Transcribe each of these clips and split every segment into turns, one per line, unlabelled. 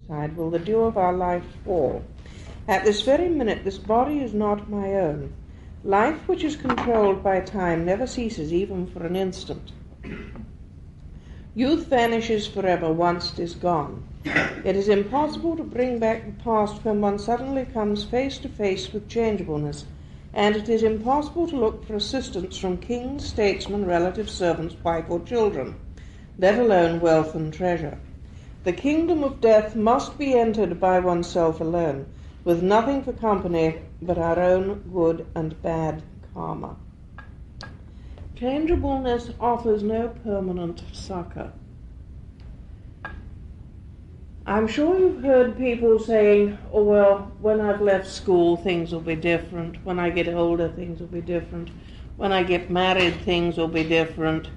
side will the dew of our life fall. At this very minute this body is not my own. Life which is controlled by time never ceases even for an instant. Youth vanishes forever once it is gone. It is impossible to bring back the past when one suddenly comes face to face with changeableness, and it is impossible to look for assistance from kings, statesmen, relatives, servants, wife, or children, let alone wealth and treasure. The kingdom of death must be entered by oneself alone, with nothing for company but our own good and bad karma. Changeableness offers no permanent succor. I'm sure you've heard people saying, oh well, when I've left school things will be different, when I get older things will be different, when I get married things will be different,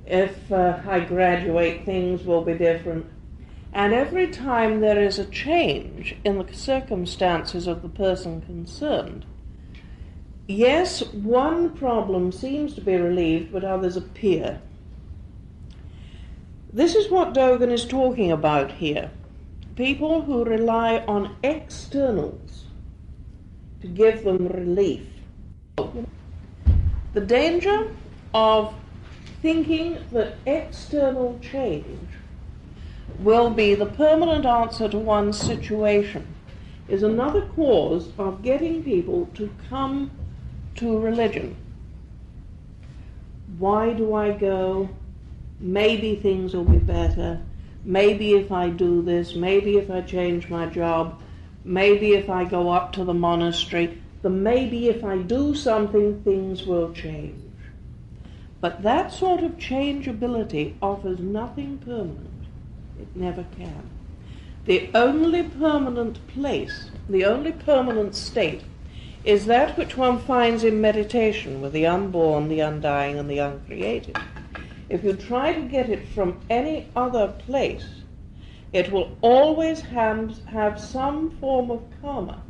if I graduate things will be different. And every time there is a change in the circumstances of the person concerned, yes, one problem seems to be relieved, but others appear. This is what Dogen is talking about here. People who rely on externals to give them relief. The danger of thinking that external change will be the permanent answer to one's situation is another cause of getting people to come to religion. Why do I go? Maybe things will be better. Maybe if I do this, maybe if I change my job, maybe if I go up to the monastery, maybe if I do something, things will change. But that sort of changeability offers nothing permanent. It never can. The only permanent place, the only permanent state, is that which one finds in meditation with the unborn, the undying, and the uncreated. If you try to get it from any other place, it will always have some form of karma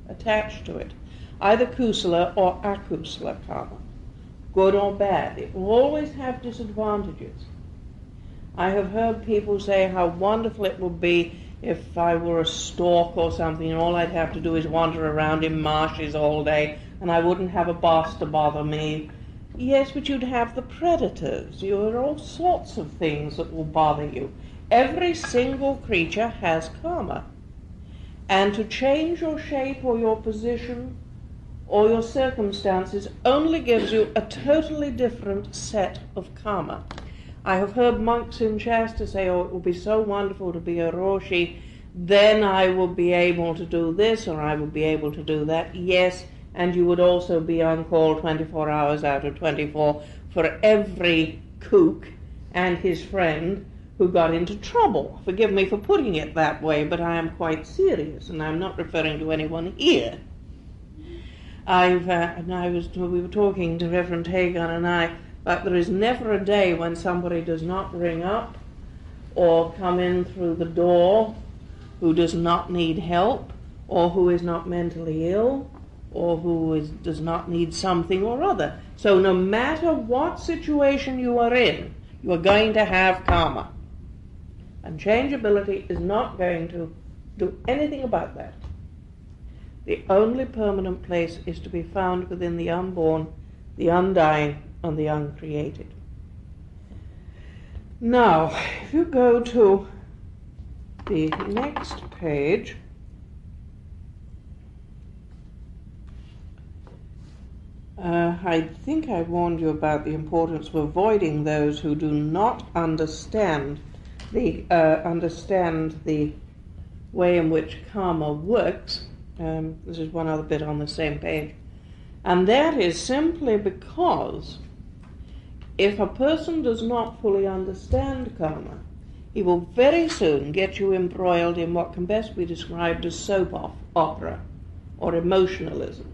attached to it, either kusala or akusala karma, good or bad. It will always have disadvantages. I have heard people say how wonderful it would be if I were a stork or something and all I'd have to do is wander around in marshes all day and I wouldn't have a boss to bother me. Yes, but you'd have the predators. You have all sorts of things that will bother you. Every single creature has karma. And to change your shape or your position or your circumstances only gives you a totally different set of karma. I have heard monks in Shasta say, oh, it will be so wonderful to be a Roshi, then I will be able to do this or I will be able to do that. Yes, and you would also be on call 24 hours out of 24 for every kook and his friend who got into trouble. Forgive me for putting it that way, but I am quite serious, and I'm not referring to anyone here. We were talking to Reverend Hagan and I, but there is never a day when somebody does not ring up or come in through the door who does not need help or who is not mentally ill or who does not need something or other. So no matter what situation you are in, you are going to have karma. And changeability is not going to do anything about that. The only permanent place is to be found within the unborn, the undying, and the uncreated. Now, if you go to the next page, I think I warned you about the importance of avoiding those who do not understand the way in which karma works. This is one other bit on the same page. And that is simply because if a person does not fully understand karma, he will very soon get you embroiled in what can best be described as soap opera or emotionalism.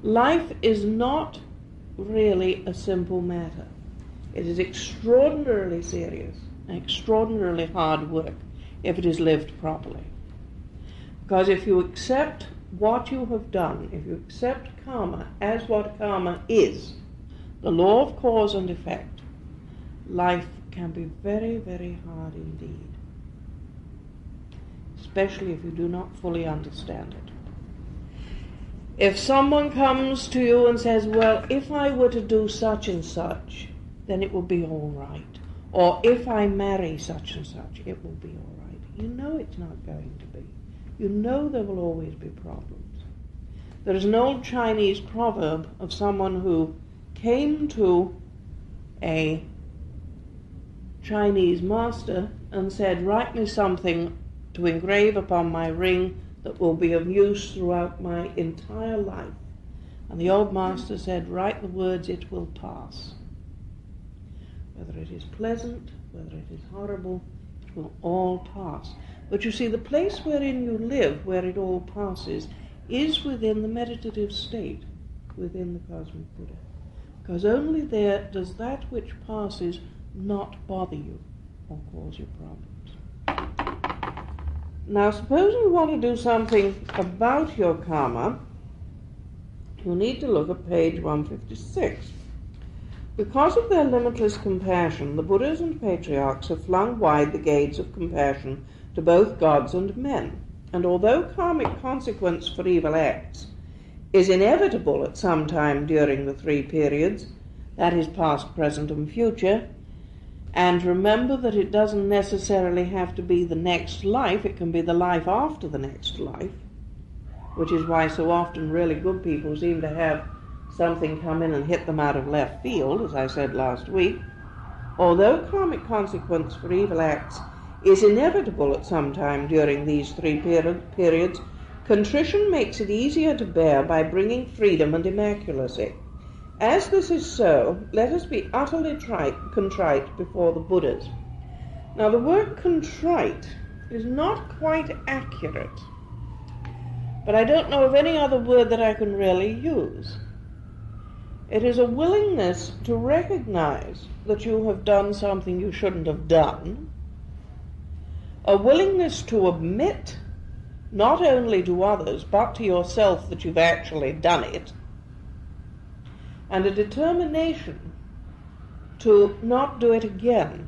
Life is not really a simple matter. It is extraordinarily serious and extraordinarily hard work if it is lived properly. Because if you accept what you have done, if you accept karma as what karma is, the law of cause and effect, life can be very, very hard indeed. especially if you do not fully understand it. If someone comes to you and says, well, if I were to do such and such, then it will be all right. Or if I marry such and such, it will be all right. You know it's not going to be. You know there will always be problems. There is an old Chinese proverb of someone who came to a Chinese master and said, write me something to engrave upon my ring that will be of use throughout my entire life. And the old master said, write the words, it will pass. Whether it is pleasant, whether it is horrible, it will all pass. But you see, the place wherein you live, where it all passes, is within the meditative state, within the cosmic Buddha. Because only there does that which passes not bother you or cause you problems. Now, suppose you want to do something about your karma, you need to look at page 156. Because of their limitless compassion, the Buddhas and patriarchs have flung wide the gates of compassion to both gods and men. And although karmic consequence for evil acts is inevitable at some time during the 3 periods, that is past, present, and future, and remember that it doesn't necessarily have to be the next life, it can be the life after the next life, which is why so often really good people seem to have something come in and hit them out of left field, as I said last week. Although karmic consequence for evil acts is inevitable at some time during these 3 periods, contrition makes it easier to bear by bringing freedom and immaculacy. As this is so, let us be utterly contrite before the Buddhas. Now, the word contrite is not quite accurate, but I don't know of any other word that I can really use. It is a willingness to recognize that you have done something you shouldn't have done, a willingness to admit, not only to others, but to yourself that you've actually done it, and a determination to not do it again.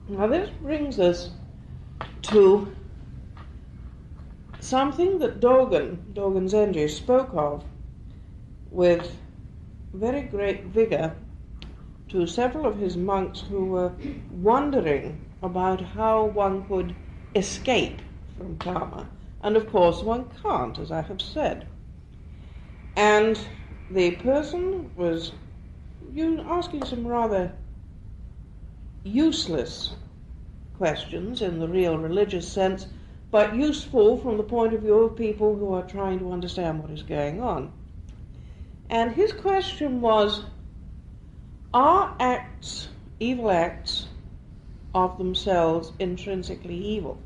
Now this brings us to something that Dogen Zenji spoke of with very great vigor to several of his monks who were wondering about how one could escape from karma. And of course one can't, as I have said. And the person was asking some rather useless questions in the real religious sense, but useful from the point of view of people who are trying to understand what is going on. And his question was, are acts, evil acts, of themselves intrinsically evil?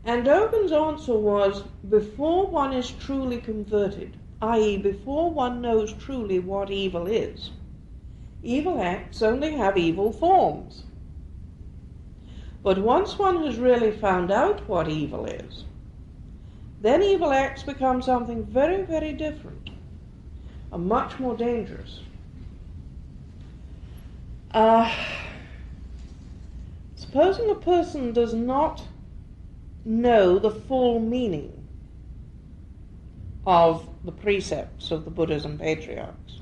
And Dogen's answer was, before one is truly converted, i.e. before one knows truly what evil is, evil acts only have evil forms. But once one has really found out what evil is, then evil acts become something very, very different and much more dangerous. Supposing a person does not know the full meaning of the precepts of the Buddhas and patriarchs,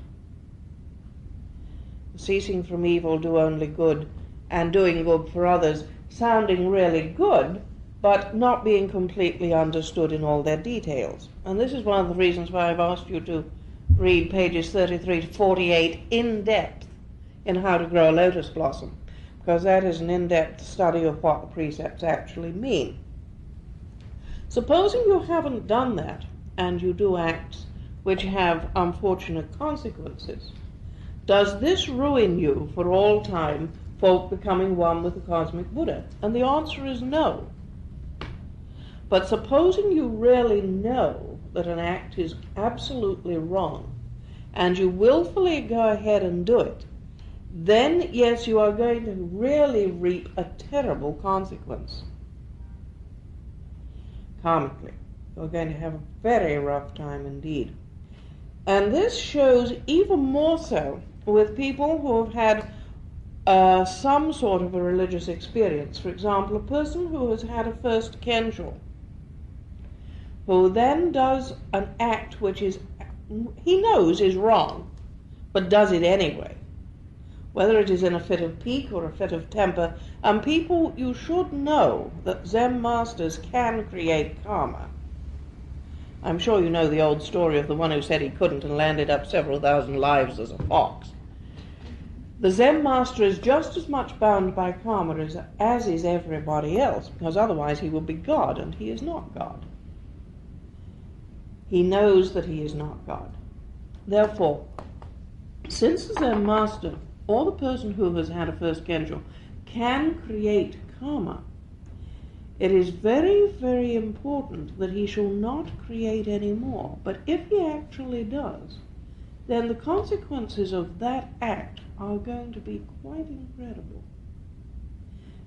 ceasing from evil, do only good, and doing good for others, sounding really good, but not being completely understood in all their details. And this is one of the reasons why I've asked you to read pages 33 to 48 in depth in How to Grow a Lotus Blossom, because that is an in-depth study of what the precepts actually mean. Supposing you haven't done that, and you do acts which have unfortunate consequences, does this ruin you for all time for becoming one with the cosmic Buddha? And the answer is no. But supposing you really know that an act is absolutely wrong, and you willfully go ahead and do it, then yes, you are going to really reap a terrible consequence. Karmically, you're going to have a very rough time indeed. And this shows even more so with people who have had some sort of a religious experience. For example, a person who has had a first kensho, who then does an act which he knows is wrong, but does it anyway, whether it is in a fit of pique or a fit of temper. And people, you should know that Zen masters can create karma. I'm sure you know the old story of the one who said he couldn't and landed up several thousand lives as a fox. The Zen master is just as much bound by karma as is everybody else, because otherwise he would be God, and he is not God. He knows that he is not God. Therefore, since the Zen master, or the person who has had a first kensho, can create karma, it is very, very important that he shall not create any more. But if he actually does, then the consequences of that act are going to be quite incredible.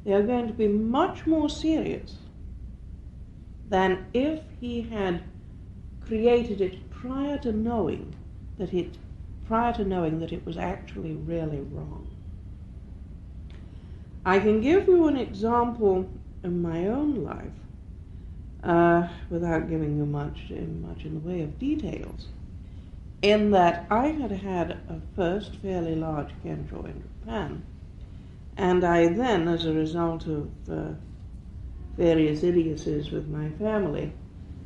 They are going to be much more serious than if he had created it prior to knowing that it was actually really wrong. I can give you an example in my own life, without giving you much in the way of details, in that I had a first fairly large kensho in Japan, and I then, as a result of various idiocies with my family,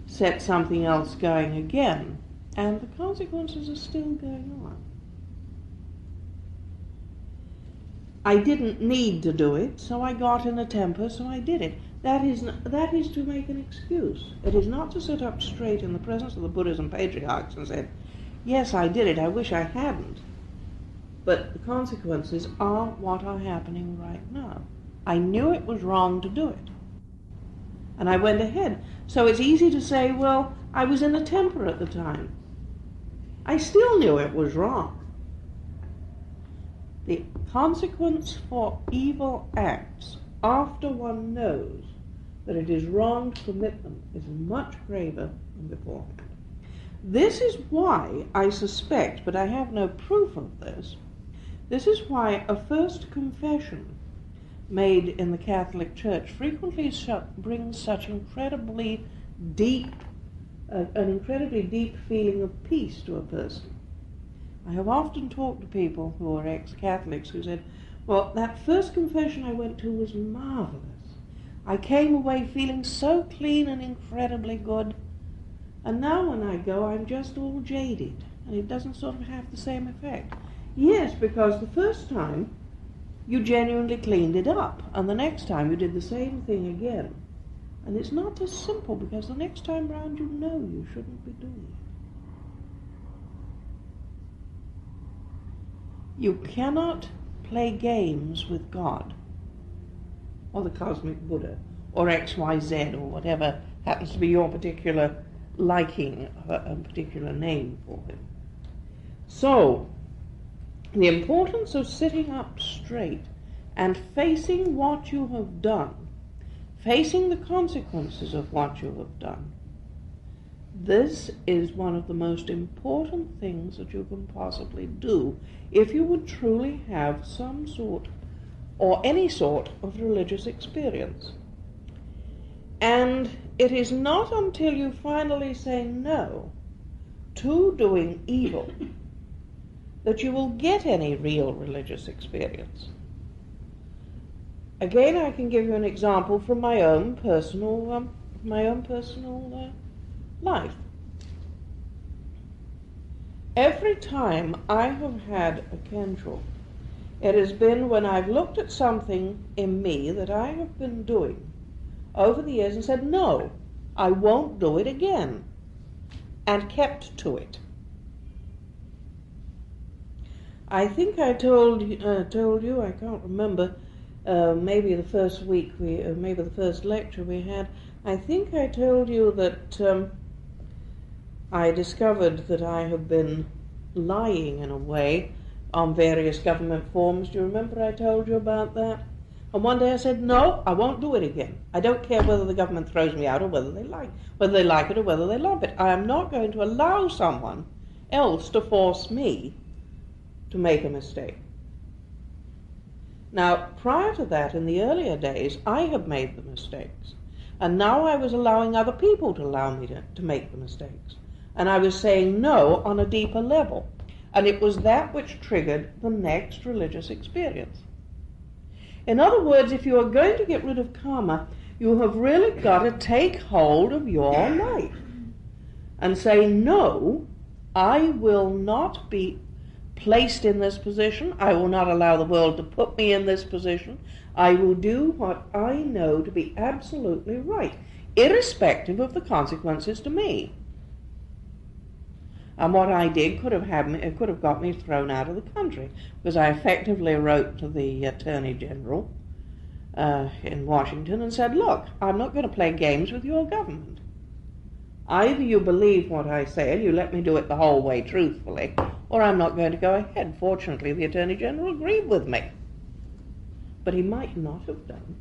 set something else going again, and the consequences are still going on. I didn't need to do it, so I got in a temper, so I did it. That is to make an excuse. It is not to sit up straight in the presence of the Buddhas and patriarchs and say, yes, I did it, I wish I hadn't. But the consequences are what are happening right now. I knew it was wrong to do it, and I went ahead. So it's easy to say, well, I was in a temper at the time. I still knew it was wrong. The consequence for evil acts after one knows that it is wrong to commit them is much graver than beforehand. This is why I suspect, but I have no proof of this, this is why a first confession made in the Catholic Church frequently brings such an incredibly deep feeling of peace to a person. I have often talked to people who are ex-Catholics who said, well, that first confession I went to was marvelous. I came away feeling so clean and incredibly good, and now when I go I'm just all jaded, and it doesn't sort of have the same effect. Yes, because the first time you genuinely cleaned it up, and the next time you did the same thing again. And it's not as simple, because the next time round you know you shouldn't be doing it. You cannot play games with God, or the cosmic Buddha, or XYZ, or whatever happens to be your particular liking, a particular name for him. So, the importance of sitting up straight and facing what you have done, facing the consequences of what you have done, this is one of the most important things that you can possibly do if you would truly have some sort or any sort of religious experience. And it is not until you finally say no to doing evil that you will get any real religious experience. Again, I can give you an example from my own personal life. Every time I have had a kensho, it has been when I've looked at something in me that I have been doing over the years and said, no, I won't do it again, and kept to it. I think I told you, I can't remember, maybe the first week, maybe the first lecture we had, I think I told you that I discovered that I have been lying in a way on various government forms. Do you remember I told you about that? And one day I said, no, I won't do it again. I don't care whether the government throws me out or whether they like it or whether they love it. I am not going to allow someone else to force me to make a mistake. Now, prior to that, in the earlier days, I had made the mistakes. And now I was allowing other people to allow me to make the mistakes. And I was saying no on a deeper level. And it was that which triggered the next religious experience. In other words, if you are going to get rid of karma, you have really got to take hold of your life and say, no, I will not be placed in this position. I will not allow the world to put me in this position. I will do what I know to be absolutely right, irrespective of the consequences to me. And what I did could have got me thrown out of the country, because I effectively wrote to the Attorney General in Washington and said, look, I'm not going to play games with your government. Either you believe what I say and you let me do it the whole way truthfully, or I'm not going to go ahead. Fortunately, the Attorney General agreed with me. But he might not have done.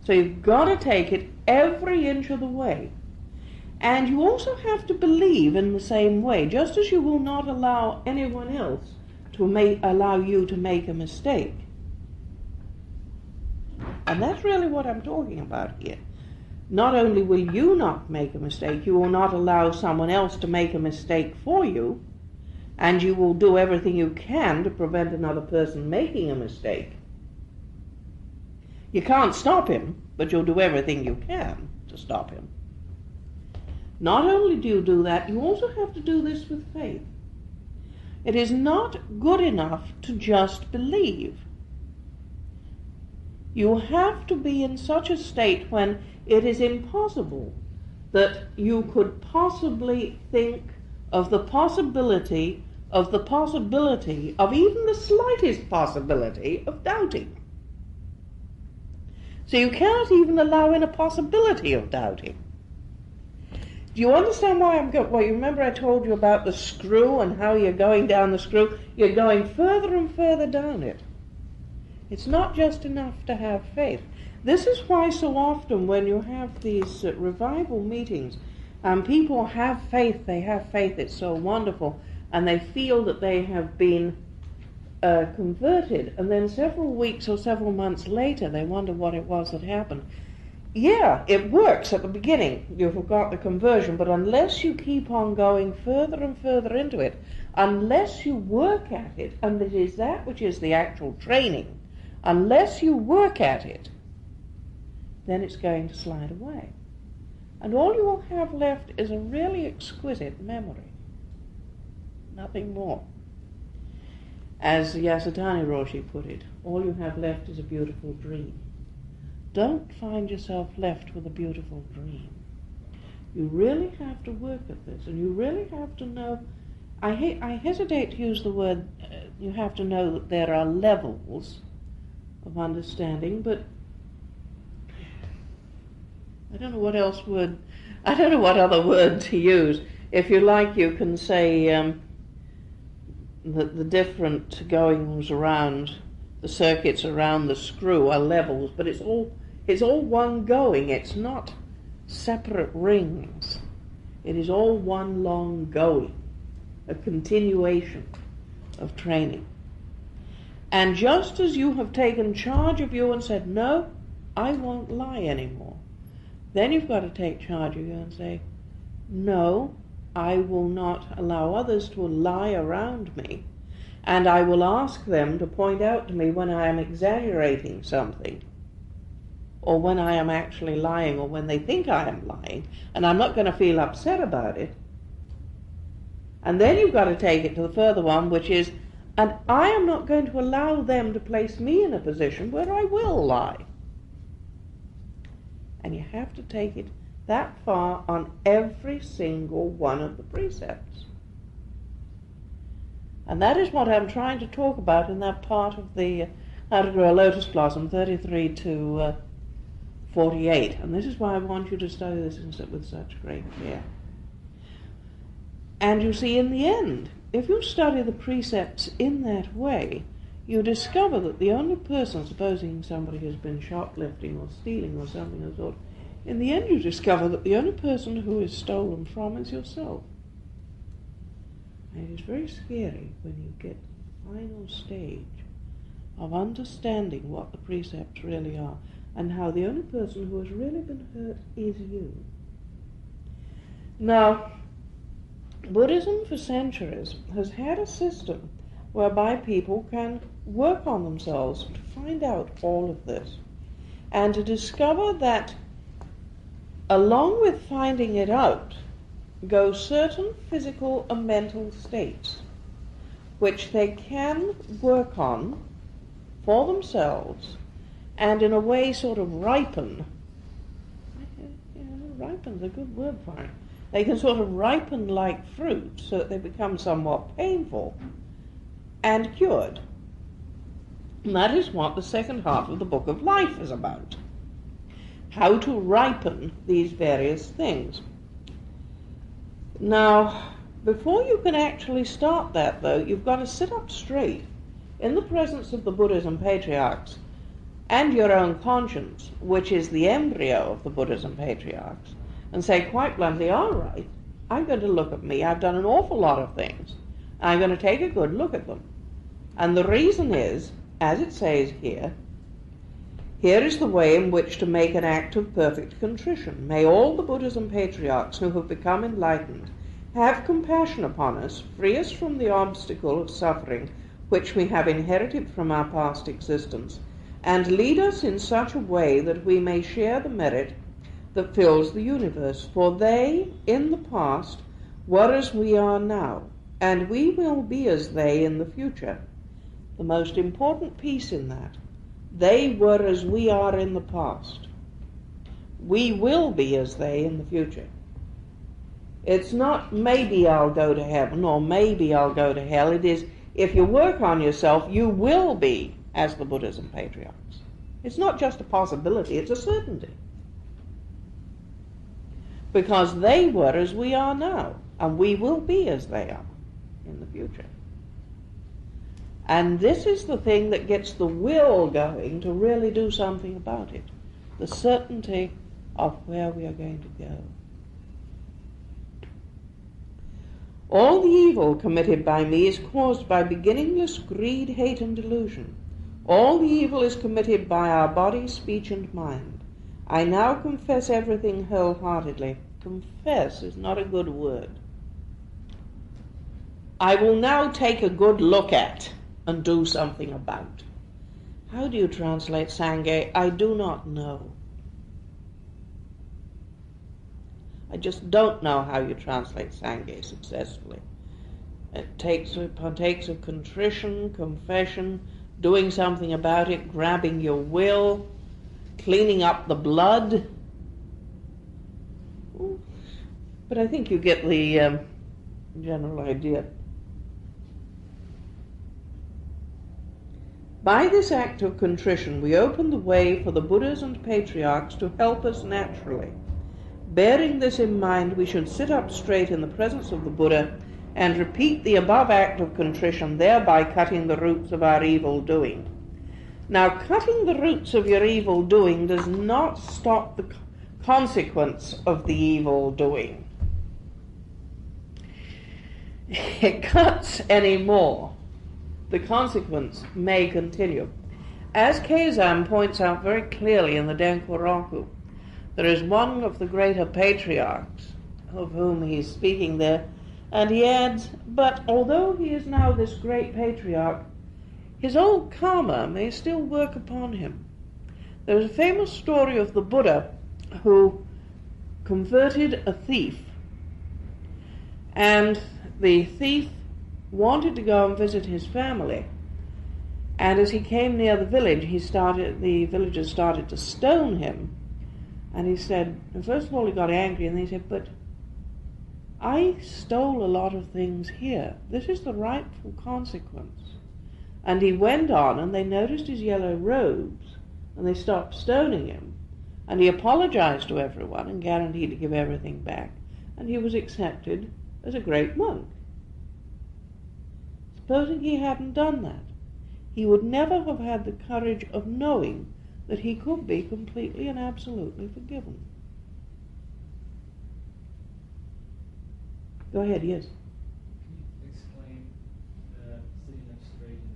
So you've got to take it every inch of the way. And you also have to believe in the same way, just as you will not allow anyone else to allow you to make a mistake. And that's really what I'm talking about here. Not only will you not make a mistake, you will not allow someone else to make a mistake for you, and you will do everything you can to prevent another person making a mistake. You can't stop him, but you'll do everything you can to stop him. Not only do you do that, you also have to do this with faith. It is not good enough to just believe. You have to be in such a state when it is impossible that you could possibly think of the possibility of even the slightest possibility of doubting. So you cannot even allow in a possibility of doubting. Do you understand why I'm going? Well, you remember I told you about the screw and how you're going down the screw? You're going further and further down it. It's not just enough to have faith. This is why so often when you have these revival meetings, people have faith, it's so wonderful, and they feel that they have been converted, and then several weeks or several months later they wonder what it was that happened. Yeah, it works at the beginning. You've got the conversion, but unless you keep on going further and further into it, unless you work at it, and it is that which is the actual training, unless you work at it, then it's going to slide away. And all you will have left is a really exquisite memory. Nothing more. As Yasutani Roshi put it, all you have left is a beautiful dream. Don't find yourself left with a beautiful dream. You really have to work at this, and you really have to know. I hesitate to use the word, you have to know that there are levels of understanding, but I don't know what other word to use. If you like, you can say that the different goings around, the circuits around the screw are levels, but it's all one going. It's not separate rings. It is all one long going, a continuation of training. And just as you have taken charge of you and said, no, I won't lie anymore, then you've got to take charge of you and say, no, I will not allow others to lie around me, and I will ask them to point out to me when I am exaggerating something, or when I am actually lying, or when they think I am lying, and I'm not going to feel upset about it. And then you've got to take it to the further one, which is, and I am not going to allow them to place me in a position where I will lie. And you have to take it that far on every single one of the precepts. And that is what I'm trying to talk about in that part of the How to Grow a Lotus Blossom, 33 to 48. And this is why I want you to study this with such great care. And you see, in the end, if you study the precepts in that way, you discover that the only person, supposing somebody has been shoplifting or stealing or something of the sort, in the end you discover that the only person who is stolen from is yourself. And it is very scary when you get final stage of understanding what the precepts really are, and how the only person who has really been hurt is you. Now, Buddhism for centuries has had a system whereby people can work on themselves to find out all of this, and to discover that along with finding it out go certain physical and mental states which they can work on for themselves and in a way sort of ripen. Ripen's a good word for it. They can sort of ripen like fruit so that they become somewhat painful and cured. And that is what the second half of the Book of Life is about. How to ripen these various things. Now, before you can actually start that, though, you've got to sit up straight in the presence of the Buddhas and patriarchs and your own conscience, which is the embryo of the Buddhas and patriarchs, and say quite bluntly, all right, I'm going to look at me. I've done an awful lot of things. I'm going to take a good look at them. And the reason is, as it says here, here is the way in which to make an act of perfect contrition. May all the Buddhas and patriarchs who have become enlightened have compassion upon us, free us from the obstacle of suffering which we have inherited from our past existence, and lead us in such a way that we may share the merit that fills the universe. For they, in the past, were as we are now, and we will be as they in the future. The most important piece in that, they were as we are in the past. We will be as they in the future. It's not maybe I'll go to heaven or maybe I'll go to hell. It is, if you work on yourself, you will be as the Buddhas and patriarchs. It's not just a possibility, it's a certainty. Because they were as we are now, and we will be as they are in the future. And this is the thing that gets the will going to really do something about it. The certainty of where we are going to go. All the evil committed by me is caused by beginningless greed, hate, and delusion. All the evil is committed by our body, speech, and mind. I now confess everything wholeheartedly. Confess is not a good word. I will now take a good look at and do something about. How do you translate Sangye? I do not know. I just don't know how you translate Sangye successfully. It partakes of contrition, confession, doing something about it, grabbing your will, cleaning up the blood. But I think you get the general idea. By this act of contrition, we open the way for the Buddhas and patriarchs to help us naturally. Bearing this in mind, we should sit up straight in the presence of the Buddha and repeat the above act of contrition, thereby cutting the roots of our evil doing. Now, cutting the roots of your evil doing does not stop the consequence of the evil doing. It cuts any more. The consequence may continue. As Keizan points out very clearly in the Denko-Roku, there is one of the greater patriarchs of whom he is speaking there, and he adds, but although he is now this great patriarch, his old karma may still work upon him. There is a famous story of the Buddha who converted a thief, and the thief wanted to go and visit his family, and as he came near the village, the villagers started to stone him. And he said, and first of all he got angry, and then he said, but I stole a lot of things here. This is the rightful consequence. And he went on, and they noticed his yellow robes, and they stopped stoning him. And he apologized to everyone and guaranteed to give everything back. And he was accepted as a great monk. Supposing he hadn't done that, he would never have had the courage of knowing that he could be completely and absolutely forgiven. Go ahead, yes.
Can you explain sitting up straight in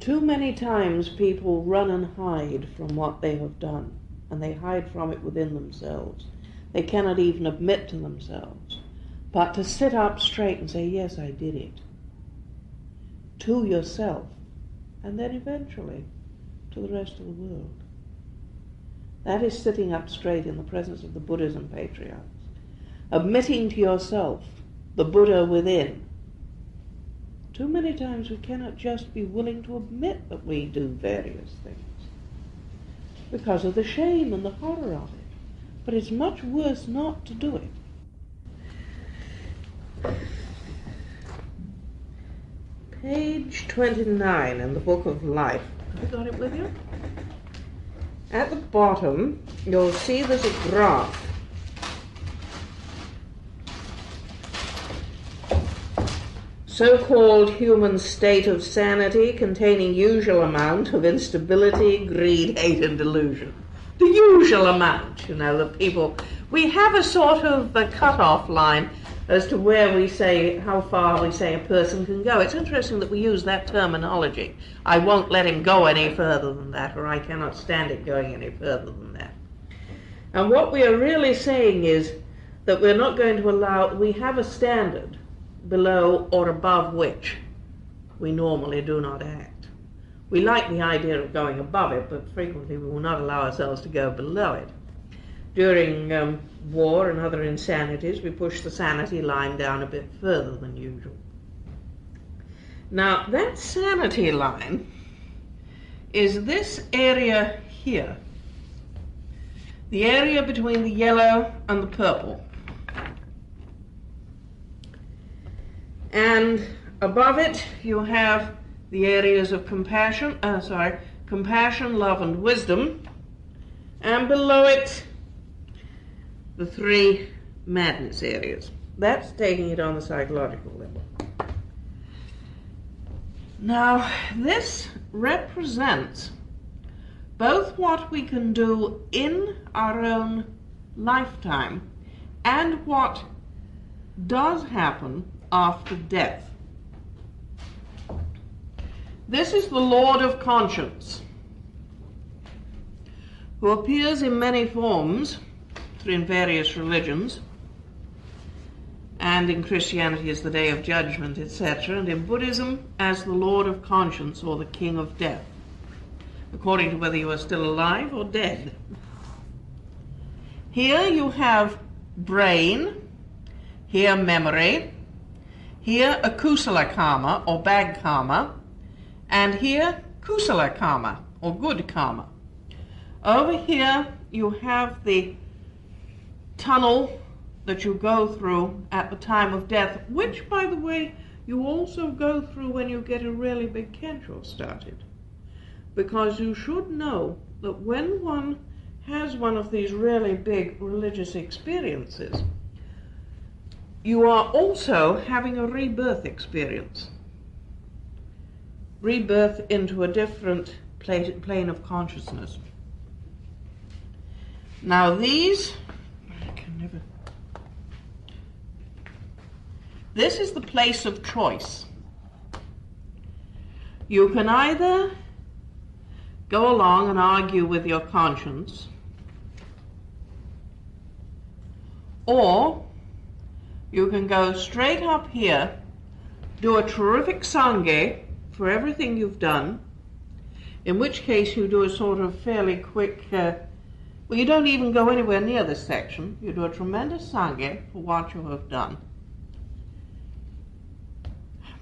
Too many times people run and hide from what they have done, and they hide from it within themselves. They cannot even admit to themselves. But to sit up straight and say, yes, I did it, to yourself, and then eventually to the rest of the world. That is sitting up straight in the presence of the Buddhas and patriarchs. Admitting to yourself the Buddha within. Too many times we cannot just be willing to admit that we do various things because of the shame and the horror of it. But it's much worse not to do it. Page 29 in the Book of Life. Have you got it with you? At the bottom, you'll see there's a graph. So-called human state of sanity containing usual amount of instability, greed, hate, and delusion. The usual amount, that people... We have a sort of a cut-off line as to where we say, how far we say a person can go. It's interesting that we use that terminology. I won't let him go any further than that, or I cannot stand it going any further than that. And what we are really saying is that we're not going to allow... We have a standard below or above which we normally do not act. We like the idea of going above it, but frequently we will not allow ourselves to go below it. During war and other insanities, we push the sanity line down a bit further than usual. Now, that sanity line is this area here, the area between the yellow and the purple. And above it, you have the areas of compassion, love, and wisdom. And below it, the three madness areas. That's taking it on the psychological level. Now, this represents both what we can do in our own lifetime and what does happen after death. This is the Lord of Conscience, who appears in many forms in various religions, and in Christianity as the Day of Judgment, etc., and in Buddhism as the Lord of Conscience or the King of Death, according to whether you are still alive or dead. Here you have brain, here memory, here akusala karma or bad karma, and here kusala karma or good karma. Over here you have the tunnel that you go through at the time of death, which, by the way, you also go through when you get a really big kensho started. Because you should know that when one has one of these really big religious experiences, you are also having a rebirth experience. Rebirth into a different plane of consciousness. Now these... This is the place of choice. You can either go along and argue with your conscience, or you can go straight up here, do a terrific sangha for everything you've done, in which case you do a sort of fairly quick, well, you don't even go anywhere near this section. You do a tremendous sangha for what you have done,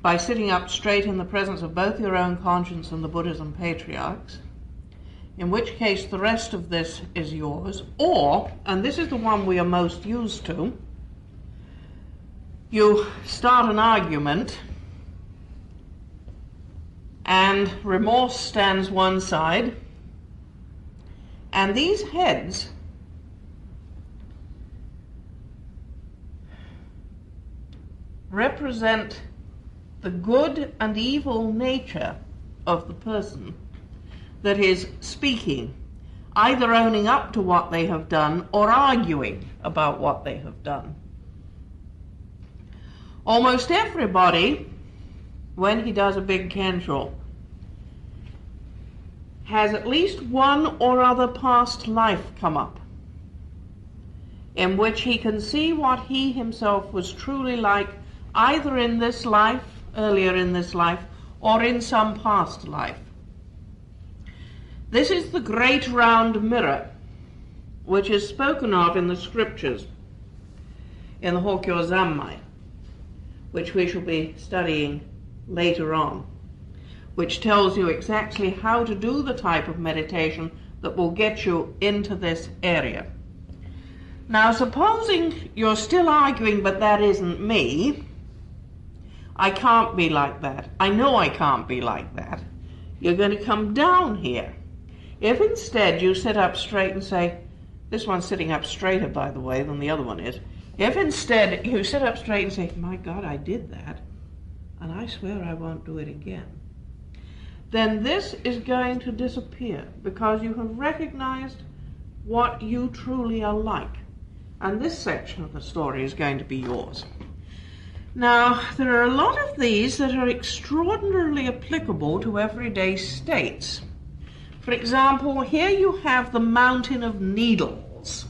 by sitting up straight in the presence of both your own conscience and the Buddhas and patriarchs, in which case the rest of this is yours. Or, and this is the one we are most used to, you start an argument and remorse stands one side, and these heads represent the good and evil nature of the person that is speaking, either owning up to what they have done or arguing about what they have done. Almost everybody, when he does a big kensho, has at least one or other past life come up, in which he can see what he himself was truly like, either in this life, earlier in this life, or in some past life. This is the great round mirror, which is spoken of in the scriptures, in the Hokyo Zammai, which we shall be studying later on, which tells you exactly how to do the type of meditation that will get you into this area. Now, supposing you're still arguing, but that isn't me, I can't be like that. I know I can't be like that. You're going to come down here. If instead you sit up straight and say, this one's sitting up straighter, by the way, than the other one is. If instead you sit up straight and say, my God, I did that, and I swear I won't do it again, then this is going to disappear, because you have recognized what you truly are like. And this section of the story is going to be yours. Now, there are a lot of these that are extraordinarily applicable to everyday states. For example, here you have the mountain of needles.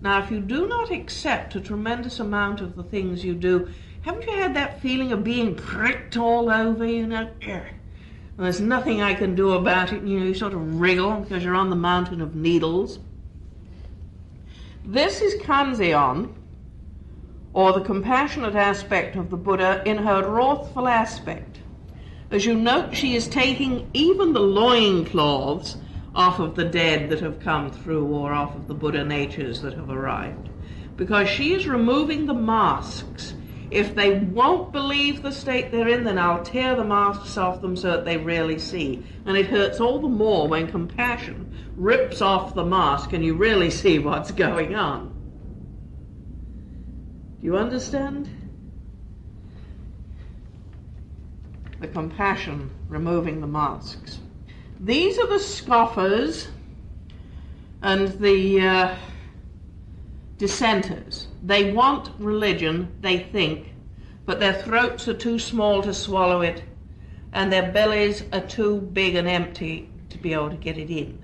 Now, if you do not accept a tremendous amount of the things you do, haven't you had that feeling of being pricked all over, you know? And there's nothing I can do about it, you sort of wriggle because you're on the mountain of needles. This is Kanzeon, or the compassionate aspect of the Buddha in her wrathful aspect. As you note, she is taking even the loincloths off of the dead that have come through, or off of the Buddha natures that have arrived, because she is removing the masks. If they won't believe the state they're in, then I'll tear the masks off them so that they really see. And it hurts all the more when compassion rips off the mask and you really see what's going on. Do you understand? The compassion removing the masks. These are the scoffers and the dissenters. They want religion, they think, but their throats are too small to swallow it, and their bellies are too big and empty to be able to get it in.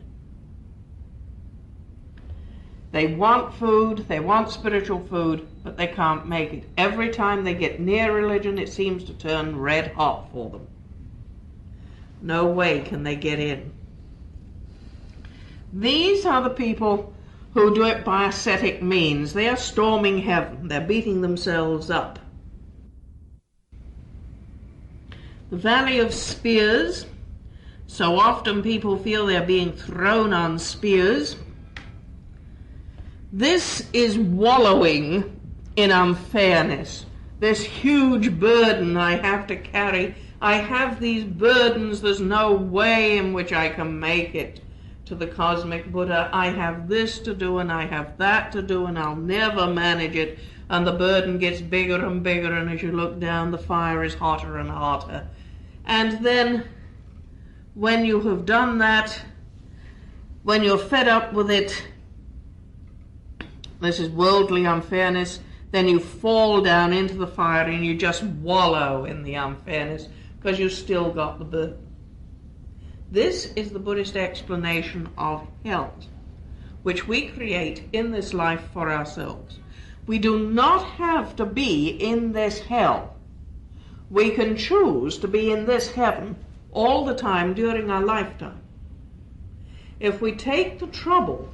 They want food, they want spiritual food, but they can't make it. Every time they get near religion, it seems to turn red hot for them. No way can they get in. These are the people who do it by ascetic means. They are storming heaven. They're beating themselves up. The Valley of Spears. So often people feel they're being thrown on spears. This is wallowing in unfairness. This huge burden I have to carry. I have these burdens. There's no way in which I can make it to the cosmic Buddha. I have this to do and I have that to do and I'll never manage it. And the burden gets bigger and bigger, and as you look down, the fire is hotter and hotter. And then when you have done that, when you're fed up with it, this is worldly unfairness, then you fall down into the fire and you just wallow in the unfairness because you've still got the burden. This is the Buddhist explanation of hell, which we create in this life for ourselves. We do not have to be in this hell. We can choose to be in this heaven all the time during our lifetime. If we take the trouble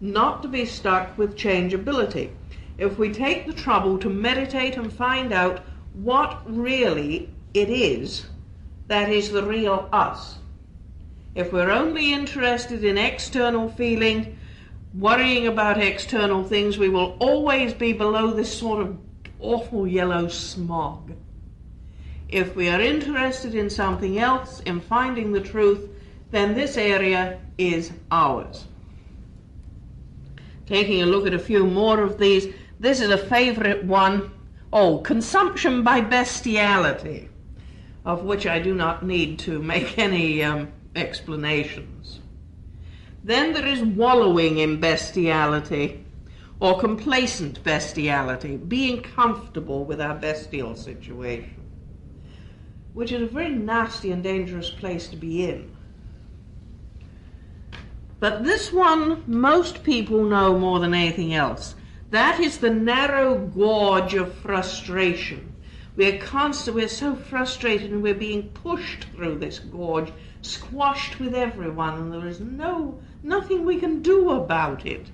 not to be stuck with changeability, if we take the trouble to meditate and find out what really it is that is the real us. If we're only interested in external feeling, worrying about external things, we will always be below this sort of awful yellow smog. If we are interested in something else, in finding the truth, then this area is ours. Taking a look at a few more of these, this is a favorite one. Oh, consumption by bestiality, of which I do not need to make any explanations. Then there is wallowing in bestiality, or complacent bestiality, being comfortable with our bestial situation, which is a very nasty and dangerous place to be in. But this one, most people know more than anything else. That is the narrow gorge of frustration. We're so frustrated and we're being pushed through this gorge, squashed with everyone, and there is nothing we can do about it.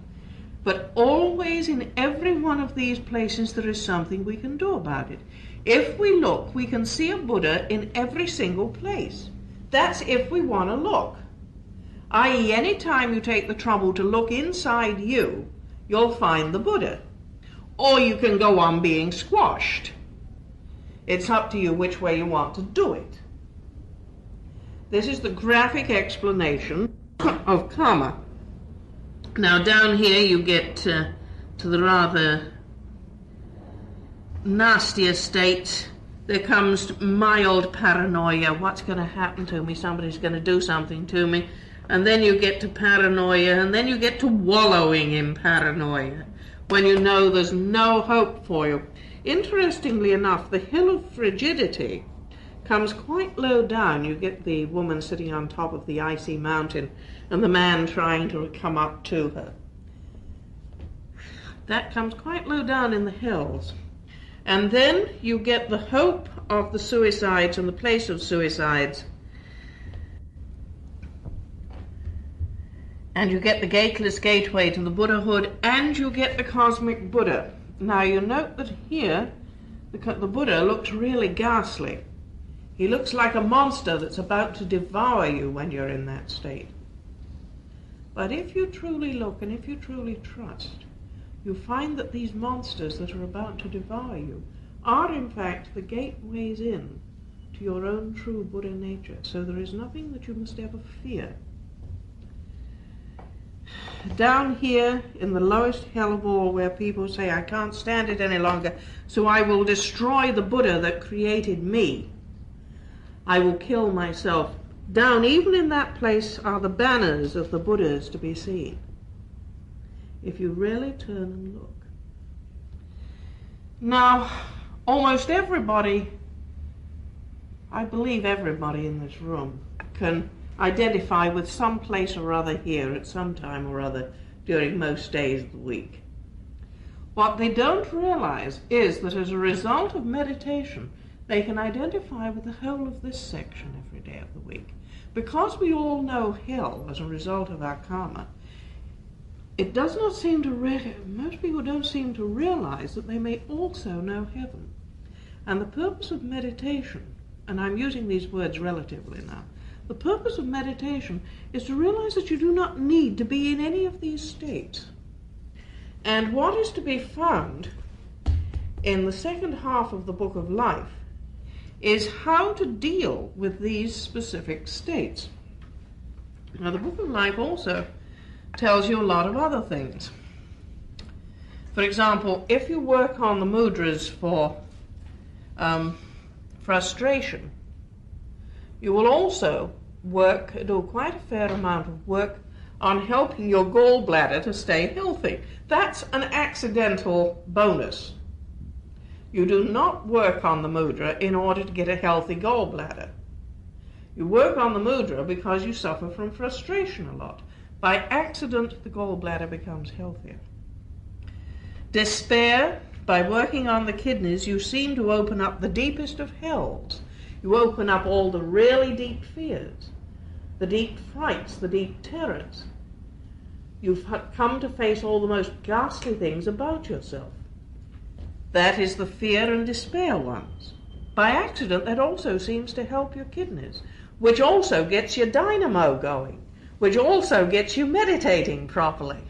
But always in every one of these places there is something we can do about it. If we look, we can see a Buddha in every single place. That's if we want to look. I.e., any time you take the trouble to look inside you, you'll find the Buddha. Or you can go on being squashed. It's up to you which way you want to do it. This is the graphic explanation of karma. Now down here you get to the rather nastier states. There comes mild paranoia. What's going to happen to me? Somebody's going to do something to me. And then you get to paranoia, and then you get to wallowing in paranoia when you know there's no hope for you. Interestingly enough, the hill of frigidity comes quite low down. You get the woman sitting on top of the icy mountain and the man trying to come up to her. That comes quite low down in the hills. And then you get the hope of the suicides and the place of suicides. And you get the gateless gateway to the Buddhahood, and you get the cosmic Buddha. Now you note that here the Buddha looks really ghastly. He looks like a monster that's about to devour you when you're in that state. But if you truly look and if you truly trust, you find that these monsters that are about to devour you are in fact the gateways in to your own true Buddha nature. So there is nothing that you must ever fear. Down here in the lowest hell of all, where people say, I can't stand it any longer, so I will destroy the Buddha that created me. I will kill myself. Down even in that place are the banners of the Buddhas to be seen, if you really turn and look. Now, almost everybody, I believe everybody in this room, can identify with some place or other here at some time or other during most days of the week. What they don't realize is that as a result of meditation, they can identify with the whole of this section every day of the week. Because we all know hell as a result of our karma, it does not seem to most people don't seem to realize that they may also know heaven. And the purpose of meditation, and I'm using these words relatively now, the purpose of meditation is to realize that you do not need to be in any of these states. And what is to be found in the second half of the Book of Life is how to deal with these specific states. Now, the Book of Life also tells you a lot of other things. For example, if you work on the mudras for frustration, you will also do quite a fair amount of work on helping your gallbladder to stay healthy. That's an accidental bonus. You do not work on the mudra in order to get a healthy gallbladder. You work on the mudra because you suffer from frustration a lot. By accident, the gallbladder becomes healthier. Despair, by working on the kidneys, you seem to open up the deepest of hells. You open up all the really deep fears, the deep frights, the deep terrors. You've come to face all the most ghastly things about yourself. That is the fear and despair ones. By accident, that also seems to help your kidneys, which also gets your dynamo going, which also gets you meditating properly.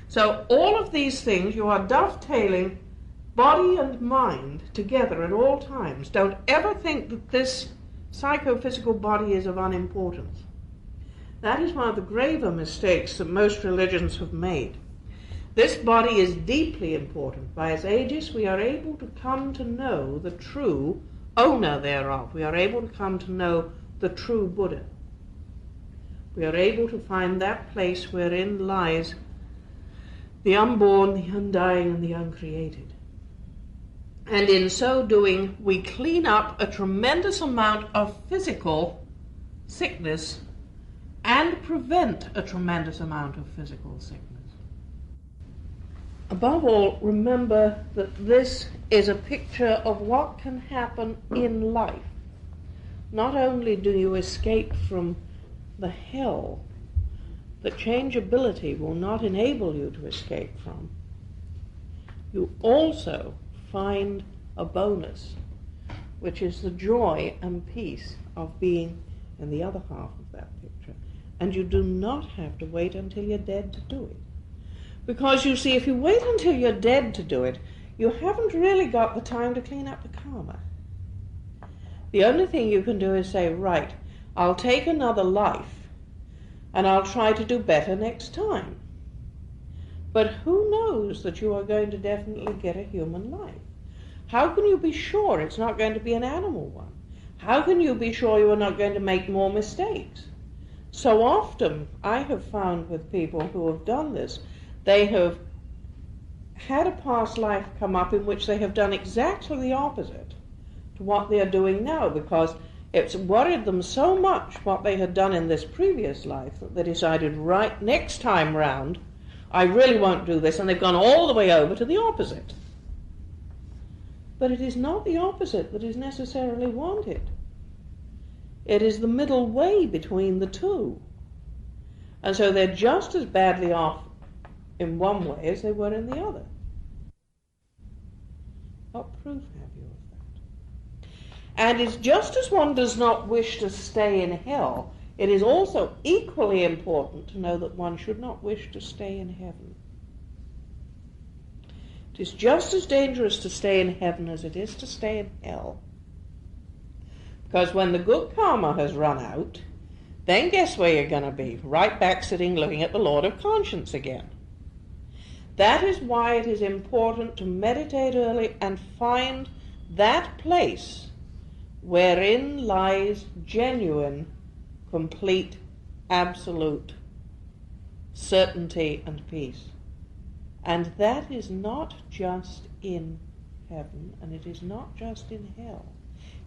So all of these things, you are dovetailing body and mind together at all times. Don't ever think that this psychophysical body is of unimportance. That is one of the graver mistakes that most religions have made. This body is deeply important. By its aegis, we are able to come to know the true owner thereof. We are able to come to know the true Buddha. We are able to find that place wherein lies the unborn, the undying, and the uncreated. And in so doing, we clean up a tremendous amount of physical sickness and prevent a tremendous amount of physical sickness. Above all, remember that this is a picture of what can happen in life. Not only do you escape from the hell that changeability will not enable you to escape from, you also find a bonus, which is the joy and peace of being in the other half of that picture. And you do not have to wait until you're dead to do it. Because you see, if you wait until you're dead to do it, you haven't really got the time to clean up the karma. The only thing you can do is say, right, I'll take another life and I'll try to do better next time. But who knows that you are going to definitely get a human life? How can you be sure it's not going to be an animal one? How can you be sure you are not going to make more mistakes? So often I have found with people who have done this, they have had a past life come up in which they have done exactly the opposite to what they are doing now, because it's worried them so much what they had done in this previous life that they decided, right, next time round, I really won't do this, and they've gone all the way over to the opposite. But it is not the opposite that is necessarily wanted. It is the middle way between the two. And so they're just as badly off in one way as they were in the other. What proof have you of that? And it's just as one does not wish to stay in hell, it is also equally important to know that one should not wish to stay in heaven. It is just as dangerous to stay in heaven as it is to stay in hell. Because when the good karma has run out, then guess where you're going to be? Right back sitting looking at the Lord of Conscience again. That is why it is important to meditate early and find that place wherein lies genuine, complete, absolute certainty and peace. And that is not just in heaven, and it is not just in hell.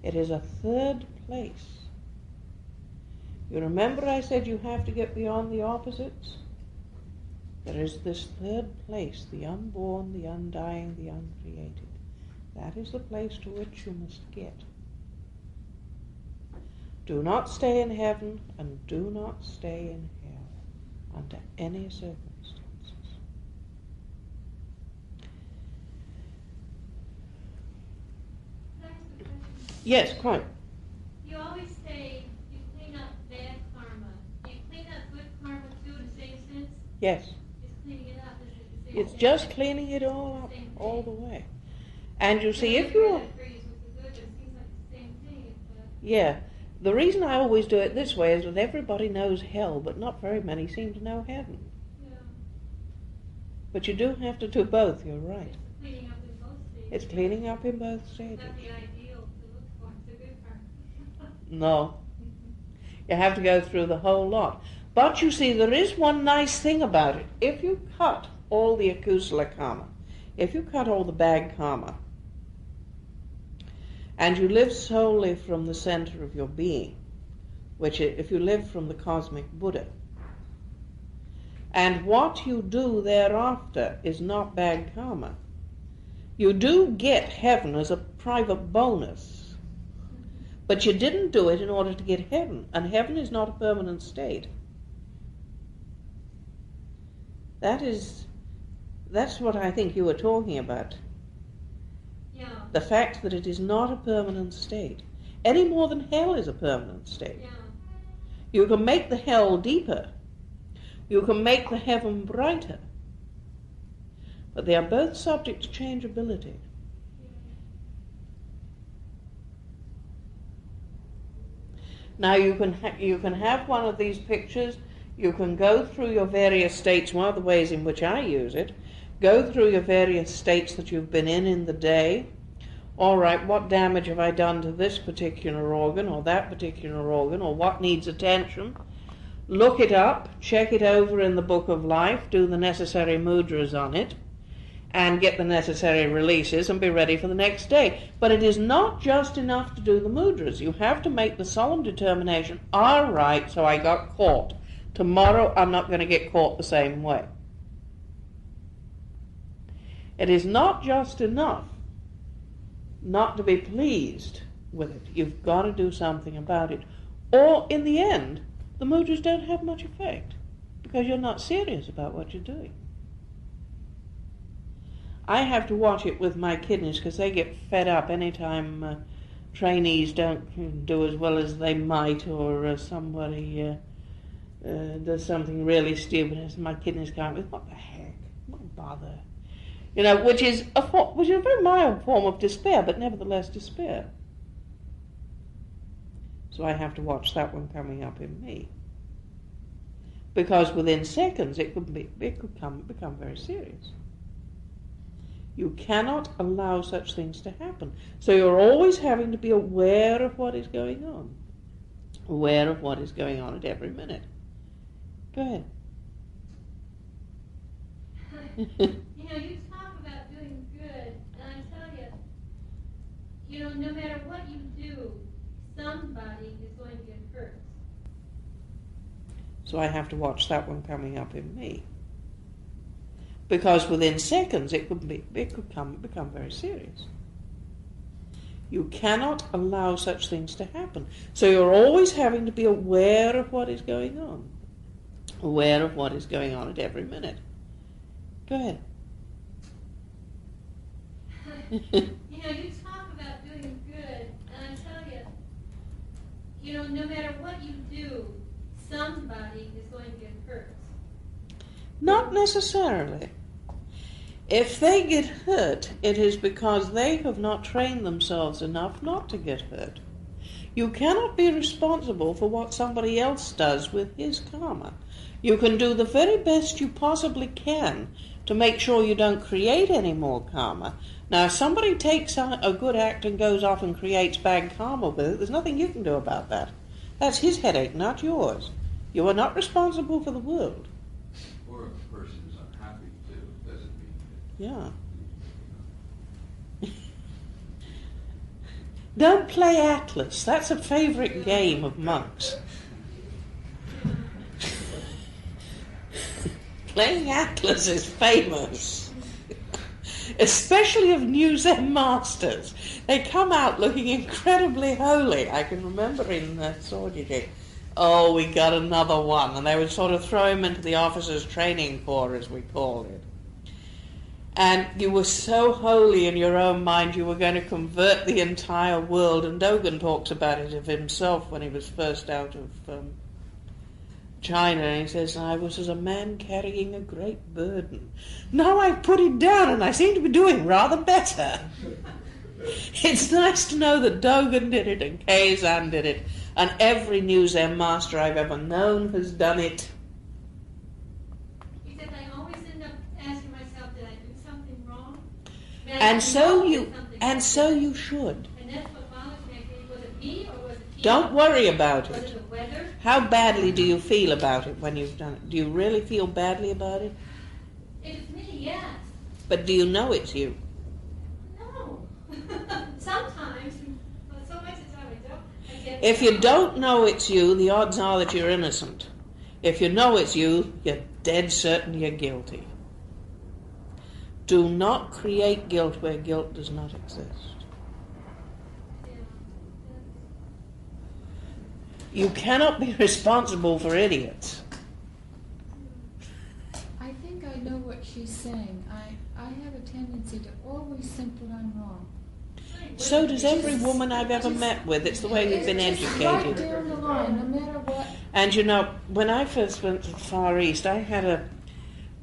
It is a third place. You remember I said you have to get beyond the opposites? There is this third place, the unborn, the undying, the uncreated. That is the place to which you must get. Do not stay in heaven and do not stay in hell under any circumstances. Yes, quite.
You always say you clean up bad karma. Do you clean up good karma too in the same sense?
Yes.
Just cleaning it up. Is it the
It's
same
just
thing?
cleaning it all up,
Same
all
thing.
the way. And you see, if
That
you...
phrase with the good, but it seems like the same thing.
Yeah. The reason I always do it this way is that everybody knows hell, but not very many seem to know heaven.
Yeah.
But you do have to do both, you're right.
It's cleaning up in both stages.
It's cleaning up in both
It's
stages.
not the ideal to look for. It's the good part.
No. You have to go through the whole lot. But you see, there is one nice thing about it. If you cut all the akusala karma, if you cut all the bad karma, and you live solely from the center of your being, which if you live from the cosmic Buddha, and what you do thereafter is not bad karma, you do get heaven as a private bonus. But you didn't do it in order to get heaven, and heaven is not a permanent state. That's what I think you were talking about.
Yeah.
The fact that it is not a permanent state, any more than hell is a permanent state.
Yeah.
You can make the hell deeper. You can make the heaven brighter. But they are both subject to changeability. Now you can have one of these pictures. You can go through your various states. One of the ways in which I use it, go through your various states that you've been in the day. All right, what damage have I done to this particular organ or that particular organ, or what needs attention? Look it up, check it over in the Book of Life, do the necessary mudras on it, and get the necessary releases and be ready for the next day. But it is not just enough to do the mudras. You have to make the solemn determination, all right, so I got caught. Tomorrow I'm not going to get caught the same way. It is not just enough not to be pleased with it. You've got to do something about it. Or in the end, the mudras don't have much effect because you're not serious about what you're doing. I have to watch it with my kidneys because they get fed up anytime trainees don't do as well as they might, or somebody does something really stupid, and my kidneys go, what the heck? What bother? You know, which is a very mild form of despair, but nevertheless despair. So I have to watch that one coming up in me, because within seconds it could become very serious. You cannot allow such things to happen. So you're always having to be aware of what is going on. Aware of what is going on at every minute. Go ahead.
You talk about doing good, and I tell you, no matter what you do, somebody is going to get hurt.
So I have to watch that one coming up in me, because within seconds it could become very serious. You cannot allow such things to happen. So you're always having to be aware of what is going on. Aware of what is going on at every minute. Go ahead.
You talk about doing good, and I tell you, no matter what you do, somebody is going to get hurt.
Not necessarily. If they get hurt, it is because they have not trained themselves enough not to get hurt. You cannot be responsible for what somebody else does with his karma. You can do the very best you possibly can to make sure you don't create any more karma. Now, if somebody takes a good act and goes off and creates bad karma with it, there's nothing you can do about that. That's his headache, not yours. You are not responsible for the world.
Or if a person is unhappy too, doesn't mean that.
Yeah. Don't play Atlas. That's a favorite game of monks. Playing Atlas is famous, especially of New Zen masters. They come out looking incredibly holy. I can remember in Sorjiji, oh, we got another one, and they would sort of throw him into the officers' training corps, as we call it. And you were so holy in your own mind, you were going to convert the entire world. And Dogen talks about it of himself when he was first out of China, and he says, I was as a man carrying a great burden. Now I've put it down, and I seem to be doing rather better. It's nice to know that Dogen did it, and Kei-san did it, and every New Zen master I've ever known has done it.
He said, I always end up asking myself, did I do something wrong?
And so you should.
And that's what bothers me. I think, was it me or was it he?
Don't worry about
Was
it.
it the weather?
How badly do you feel about it when you've done it? Do you really feel badly about it?
If it's me, yes.
But do you know it's you?
No. Sometimes, but so much of the time I don't. I get
If you don't know it's you, the odds are that you're innocent. If you know it's you, you're dead certain you're guilty. Do not create guilt where guilt does not exist. You cannot be responsible for idiots.
I think I know what she's saying. I have a tendency to always think that I'm wrong.
So does every woman I've ever met with. It's the way we've been
It's just right
educated.
down the line, no matter what.
And when I first went to the Far East, I had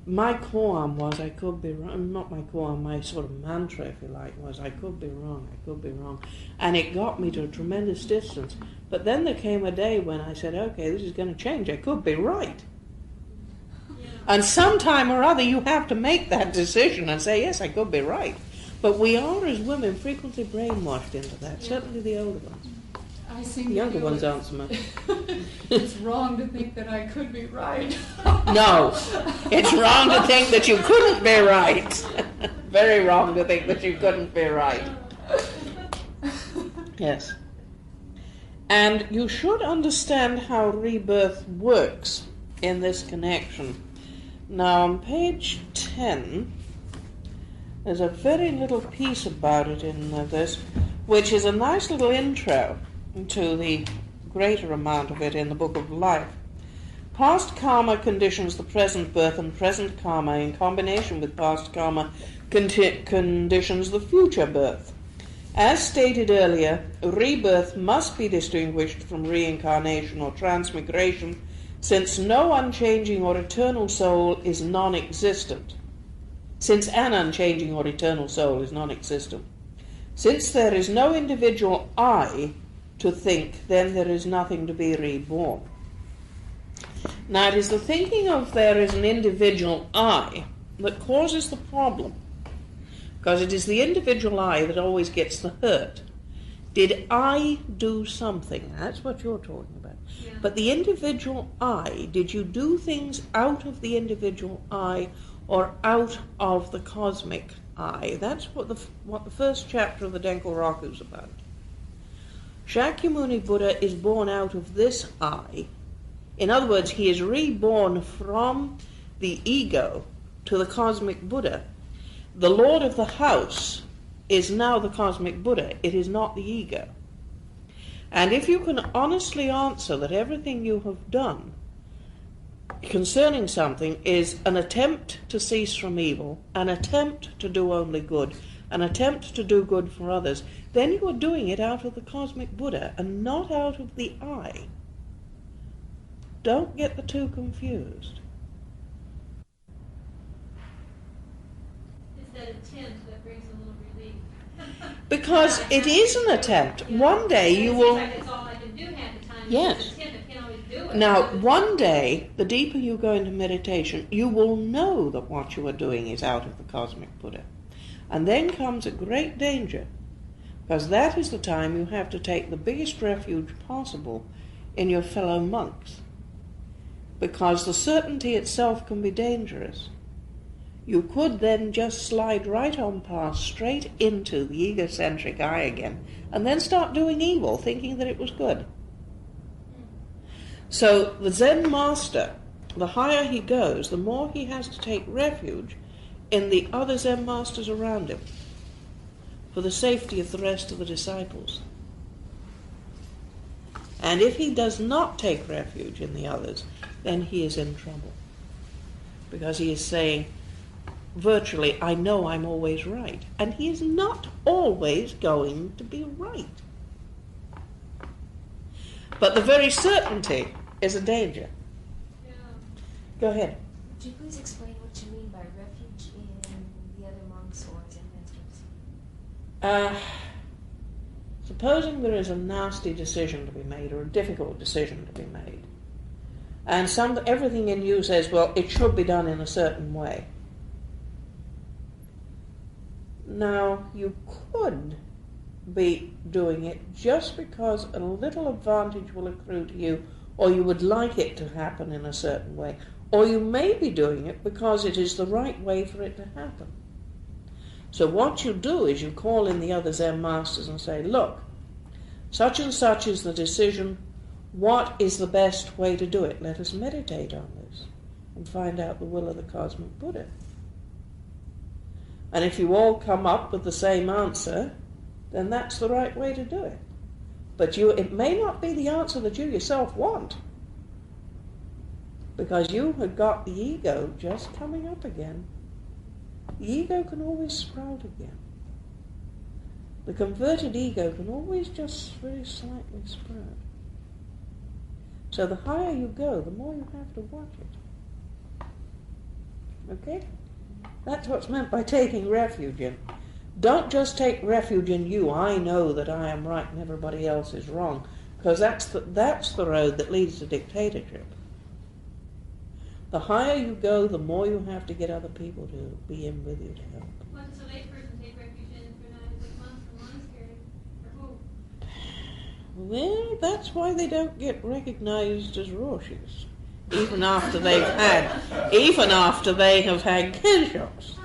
my koan was, I could be wrong, not my koan, my sort of mantra, if you like, was, I could be wrong, I could be wrong. And it got me to a tremendous distance. But then there came a day when I said, okay, this is going to change, I could be right.
Yeah.
And sometime or other you have to make that decision and say, yes, I could be right. But we are, as women, frequently brainwashed into that, certainly the older ones.
I seem
The
to
younger
feel
ones aren't so much.
It's wrong to think that I could be right.
No, it's wrong to think that you couldn't be right. Very wrong to think that you couldn't be right. Yes. And you should understand how rebirth works. in this connection. Now, on page 10, there's a very little piece about it in this, which is a nice little intro to the greater amount of it in the Book of Life. Past karma conditions the present birth, and present karma, in combination with past karma, conditions the future birth. As stated earlier, rebirth must be distinguished from reincarnation or transmigration, since no unchanging or eternal soul is non-existent. Since an unchanging or eternal soul is non-existent. Since there is no individual I to think, then there is nothing to be reborn. Now, it is the thinking of there is an individual I that causes the problem, because it is the individual I that always gets the hurt. Did I do something? That's what you're talking about.
Yeah.
But the individual I, did you do things out of the individual I or out of the cosmic I? That's what the first chapter of the Denko Raku is about. Shakyamuni Buddha is born out of this I. In other words, he is reborn from the ego to the cosmic Buddha. The Lord of the house is now the cosmic Buddha. It is not the ego. And if you can honestly answer that everything you have done concerning something is an attempt to cease from evil, an attempt to do only good, an attempt to do good for others, then you are doing it out of the cosmic Buddha and not out of the I. Don't get the two confused.
It's that attempt that brings a little relief.
Because it is an attempt. One day you will...
It seems like it's all I can do half the time.
Yes.
It's an attempt. I can't always do it.
Now, one day, the deeper you go into meditation, you will know that what you are doing is out of the cosmic Buddha. And then comes a great danger, because that is the time you have to take the biggest refuge possible in your fellow monks, because the certainty itself can be dangerous. You could then just slide right on past, straight into the egocentric I again, and then start doing evil, thinking that it was good. So the Zen master, the higher he goes, the more he has to take refuge in the other Zen masters around him for the safety of the rest of the disciples. And if he does not take refuge in the others, then he is in trouble, because he is saying, virtually, I know I'm always right. And he is not always going to be right. But the very certainty is a danger.
Yeah.
Go ahead.
Would you please explain what you mean by refuge in the other monks or Zen masters?
Supposing there is a nasty decision to be made, or a difficult decision to be made, and everything in you says, well, it should be done in a certain way. Now, you could be doing it just because a little advantage will accrue to you, or you would like it to happen in a certain way, or you may be doing it because it is the right way for it to happen. So what you do is you call in the other Zen masters and say, look, such and such is the decision. What is the best way to do it? Let us meditate on this and find out the will of the cosmic Buddha. And if you all come up with the same answer, then that's the right way to do it. But it may not be the answer that you yourself want, because you have got the ego just coming up again. The ego can always sprout again. The converted ego can always just very slightly sprout. So the higher you go, the more you have to watch it. Okay? That's what's meant by taking refuge in. Don't just take refuge in you. I know that I am right and everybody else is wrong, because that's the road that leads to dictatorship. The higher you go, the more you have to get other people to be in with you to help.
What does a layperson take refuge in if they're not in the monks or monastery? Or who?
Well, that's why they don't get recognized as Roshis, even after they have had Kenshos.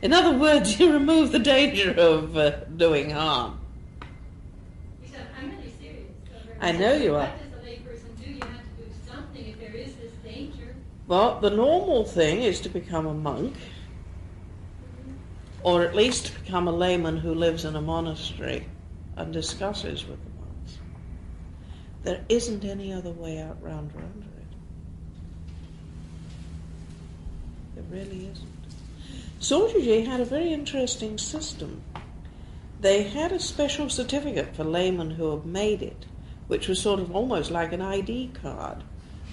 In other words, you remove the danger of doing harm.
I'm really serious.
I know you are.
What does a layperson do? You have to do something if there is this
Well, the normal thing is to become a monk, or at least to become a layman who lives in a monastery and discusses with the monks. There isn't any other way out round it. There really isn't. Soto Zen had a very interesting system. They had a special certificate for laymen who had made it, which was sort of almost like an ID card.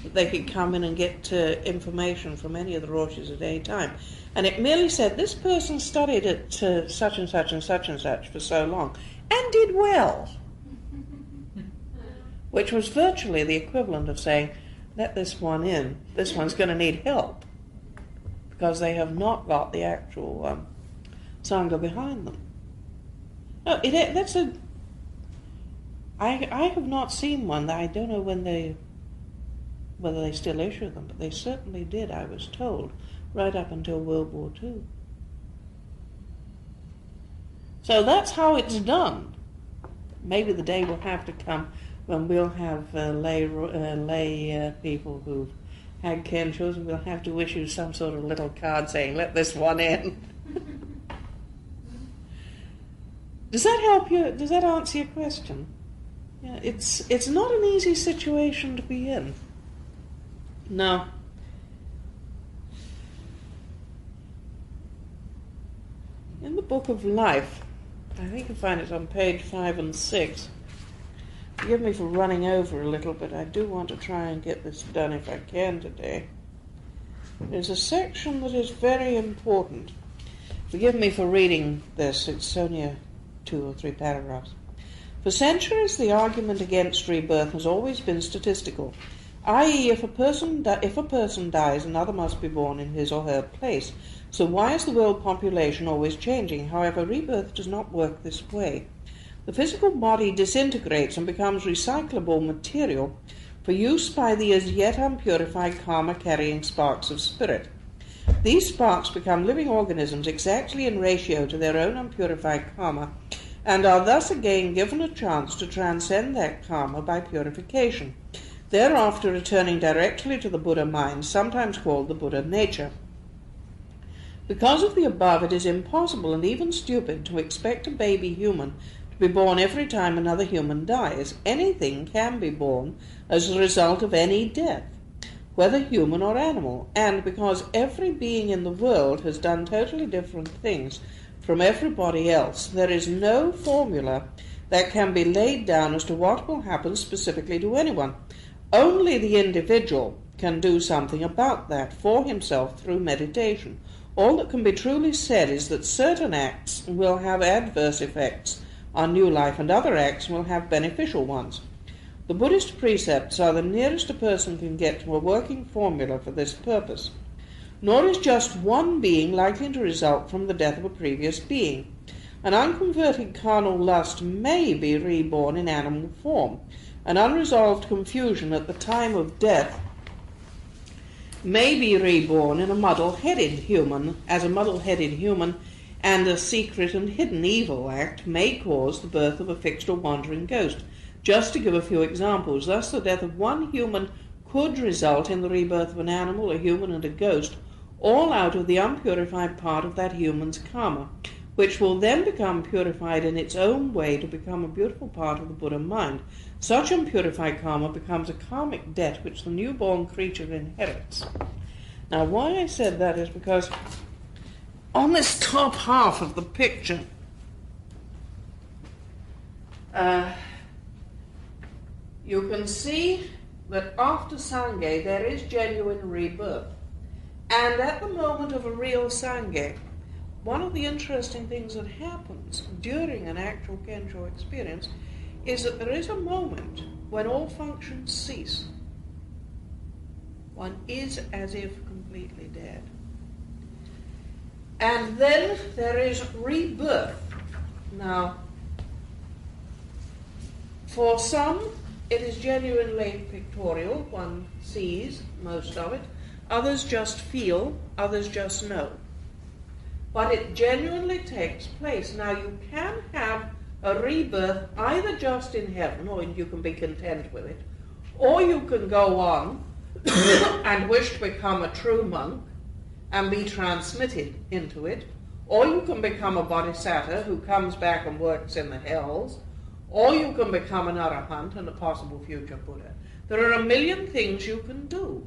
They could come in and get information from any of the Roshis at any time. And it merely said, this person studied at such and such and such and such for so long, and did well. Which was virtually the equivalent of saying, let this one in, this one's going to need help. Because they have not got the actual Sangha behind them. No, I have not seen one. I don't know whether they still issue them, but they certainly did, I was told, right up until World War II. So that's how it's done. Maybe the day will have to come when we'll have lay people who've had kenshos, and we'll have to issue some sort of little card saying, let this one in. Does that help you? Does that answer your question? Yeah, it's not an easy situation to be in. No. In the Book of Life, I think you'll find it on page 5 and 6. Forgive me for running over a little, but I do want to try and get this done if I can today. There's a section that is very important. Forgive me for reading this. It's only 2 or 3 paragraphs. For centuries, the argument against rebirth has always been statistical, i.e., if a person dies, another must be born in his or her place. So why is the world population always changing? However, rebirth does not work this way. The physical body disintegrates and becomes recyclable material for use by the as yet unpurified karma-carrying sparks of spirit. These sparks become living organisms exactly in ratio to their own unpurified karma, and are thus again given a chance to transcend that karma by purification, thereafter returning directly to the Buddha mind, sometimes called the Buddha nature. Because of the above, it is impossible and even stupid to expect a baby human to be born every time another human dies. Anything can be born as a result of any death, whether human or animal, and because every being in the world has done totally different things from everybody else, there is no formula that can be laid down as to what will happen specifically to anyone. Only the individual can do something about that for himself through meditation. All that can be truly said is that certain acts will have adverse effects on new life, and other acts will have beneficial ones. The Buddhist precepts are the nearest a person can get to a working formula for this purpose. Nor is just one being likely to result from the death of a previous being. An unconverted carnal lust may be reborn in animal form. An unresolved confusion at the time of death may be reborn in a muddle-headed human, as a muddle-headed human and a secret and hidden evil act may cause the birth of a fixed or wandering ghost. Just to give a few examples, thus the death of one human could result in the rebirth of an animal, a human, and a ghost, all out of the unpurified part of that human's karma, which will then become purified in its own way to become a beautiful part of the Buddha mind. Such unpurified karma becomes a karmic debt which the newborn creature inherits. Now, why I said that is because on this top half of the picture, you can see that after Sangha there is genuine rebirth. And at the moment of a real Sangha, one of the interesting things that happens during an actual Kensho experience is that there is a moment when all functions cease. One is as if completely dead. And then there is rebirth. Now, for some, it is genuinely pictorial. One sees most of it. Others just feel, others just know. But it genuinely takes place. Now, you can have a rebirth either just in heaven, or you can be content with it, or you can go on and wish to become a true monk and be transmitted into it, or you can become a bodhisattva who comes back and works in the hells, or you can become an arahant and a possible future Buddha. There are a million things you can do.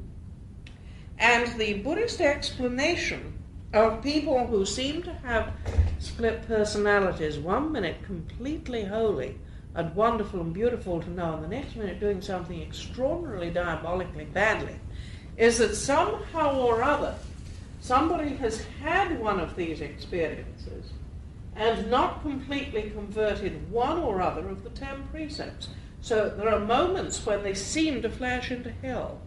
And the Buddhist explanation of people who seem to have split personalities, one minute completely holy and wonderful and beautiful to know, and the next minute doing something extraordinarily diabolically badly, is that somehow or other somebody has had one of these experiences and not completely converted one or other of the 10 precepts. So there are moments when they seem to flash into hell.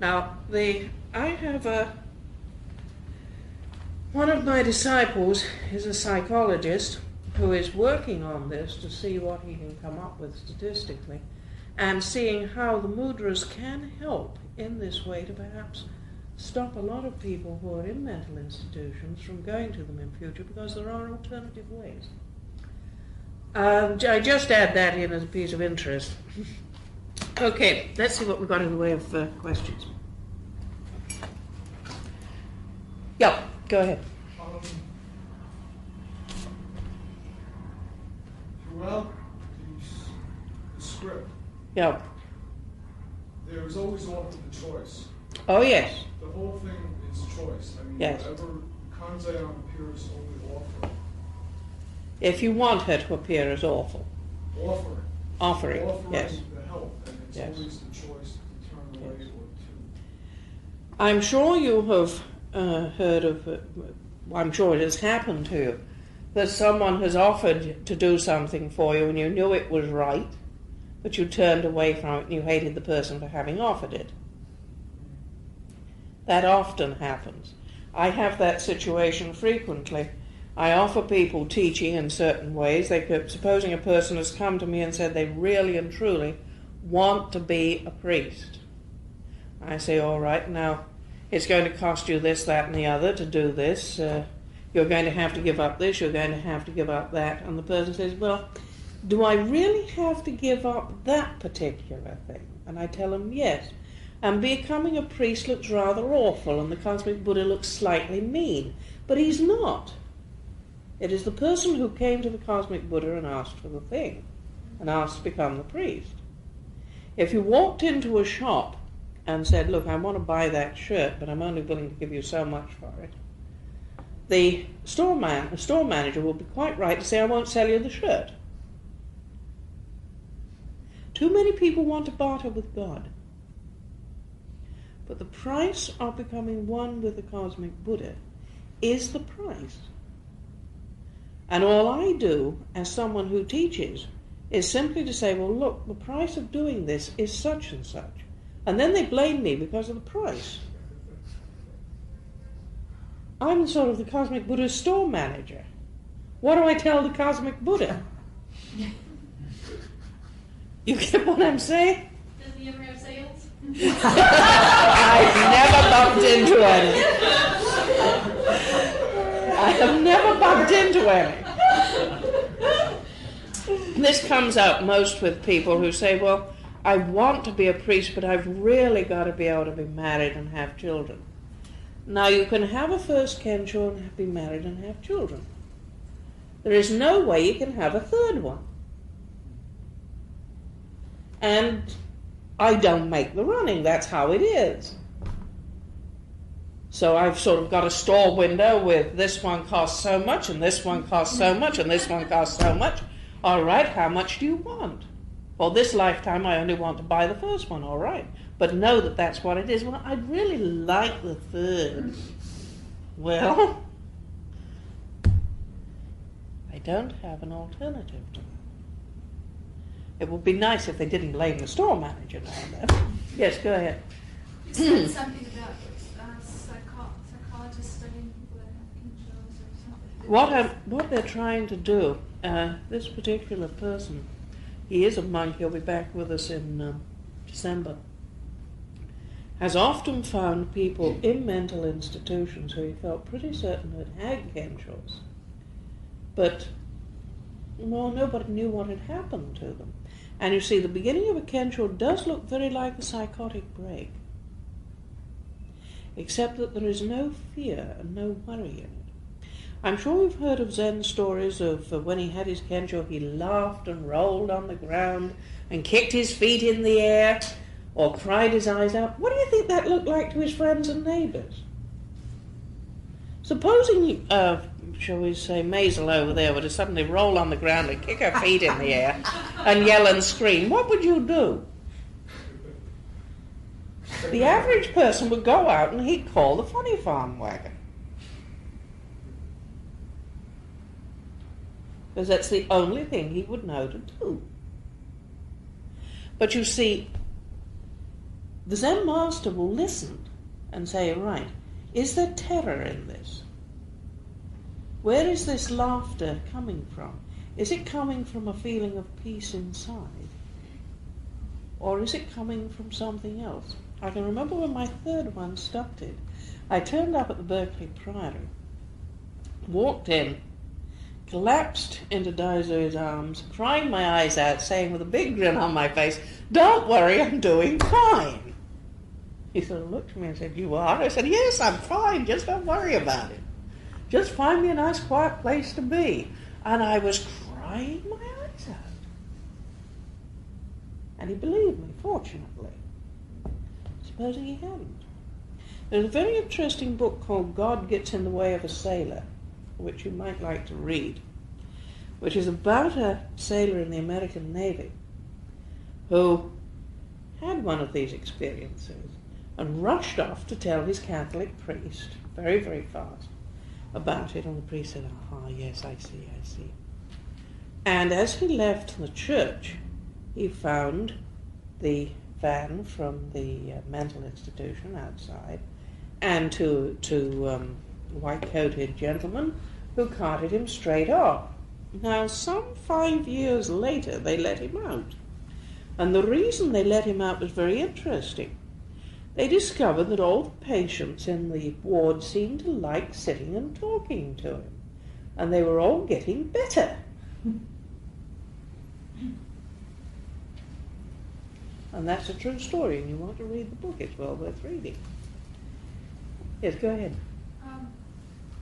Now, I have one of my disciples is a psychologist who is working on this to see what he can come up with statistically, and seeing how the mudras can help in this way to perhaps stop a lot of people who are in mental institutions from going to them in future, because there are alternative ways. I just add that in as a piece of interest. Okay, let's see what we've got in the way of questions. Yeah, go ahead.
Throughout the script,
Yeah.
there is always often the choice.
Oh, yes.
The whole thing is choice. I mean,
Yes.
whatever Kanzeon appears only offering.
If you want her to appear as awful.
Offering.
Offering,
Offering
yes.
the help, and it's
Yes.
always the choice to turn away
Yes.
or to.
I'm sure you have heard of, I'm sure it has happened to you, that someone has offered to do something for you and you knew it was right, but you turned away from it and you hated the person for having offered it. That often happens. I have that situation frequently. I offer people teaching in certain ways. Supposing a person has come to me and said they really and truly want to be a priest. I say, all right, now it's going to cost you this, that, and the other to do this. You're going to have to give up this, you're going to have to give up that. And the person says, well, do I really have to give up that particular thing? And I tell them, yes. And becoming a priest looks rather awful, and the Cosmic Buddha looks slightly mean. But he's not. It is the person who came to the Cosmic Buddha and asked for the thing, and asked to become the priest. If you walked into a shop and said, look, I want to buy that shirt, but I'm only willing to give you so much for it, the store manager will be quite right to say, I won't sell you the shirt. Too many people want to barter with God. But the price of becoming one with the Cosmic Buddha is the price. And all I do as someone who teaches is simply to say, well, look, the price of doing this is such and such. And then they blame me because of the price. I'm sort of the Cosmic Buddha's store manager. What do I tell the Cosmic Buddha? You get what I'm saying?
Does he ever have sales?
I've never bumped into any. I have never bumped into any. This comes out most with people who say, well, I want to be a priest, but I've really got to be able to be married and have children. Now, you can have a first kensho and be married and have children. There is no way you can have a third one. And I don't make the running. That's how it is. So I've sort of got a store window with this one costs so much, and this one costs so much, and this one costs so much. All right, how much do you want? Well, this lifetime I only want to buy the first one, all right. But know that that's what it is. Well, I'd really like the third. Well, I don't have an alternative to that. It would be nice if they didn't blame the store manager now and then. Yes, go ahead.
You said something about psychologists studying people that have kinshas or something.
What they're trying to do, this particular person, he is a monk, he'll be back with us in December, has often found people in mental institutions who he felt pretty certain had kinshas, but, well, nobody knew what had happened to them. And you see, the beginning of a Kensho does look very like a psychotic break, except that there is no fear and no worry in it. I'm sure you've heard of Zen stories of when he had his Kensho, he laughed and rolled on the ground and kicked his feet in the air or cried his eyes out. What do you think that looked like to his friends and neighbours? Supposing, shall we say, Maisel over there were to suddenly roll on the ground and kick her feet in the air and yell and scream, what would you do? The average person would go out and he'd call the funny farm wagon. Because that's the only thing he would know to do. But you see, the Zen master will listen and say, right, is there terror in this? Where is this laughter coming from? Is it coming from a feeling of peace inside? Or is it coming from something else? I can remember when my third one started. I turned up at the Berkeley Priory, walked in, collapsed into Daizu's arms, crying my eyes out, saying with a big grin on my face, "Don't worry, I'm doing fine." He sort of looked at me and said, "You are?" I said, "Yes, I'm fine, just don't worry about it. Just find me a nice quiet place to be." And I was crying my eyes out. And he believed me, fortunately. Supposing he hadn't. There's a very interesting book called God Gets in the Way of a Sailor, which you might like to read, which is about a sailor in the American Navy who had one of these experiences and rushed off to tell his Catholic priest, very, very fast, about it. And the priest said, "Ah, yes, I see. And as he left the church, he found the van from the mental institution outside, and two white-coated gentlemen who carted him straight off. Now, some 5 years later, they let him out. And the reason they let him out was very interesting. They discovered that all the patients in the ward seemed to like sitting and talking to him, and they were all getting better. And that's a true story, and you want to read the book, it's well worth reading. Yes, go ahead.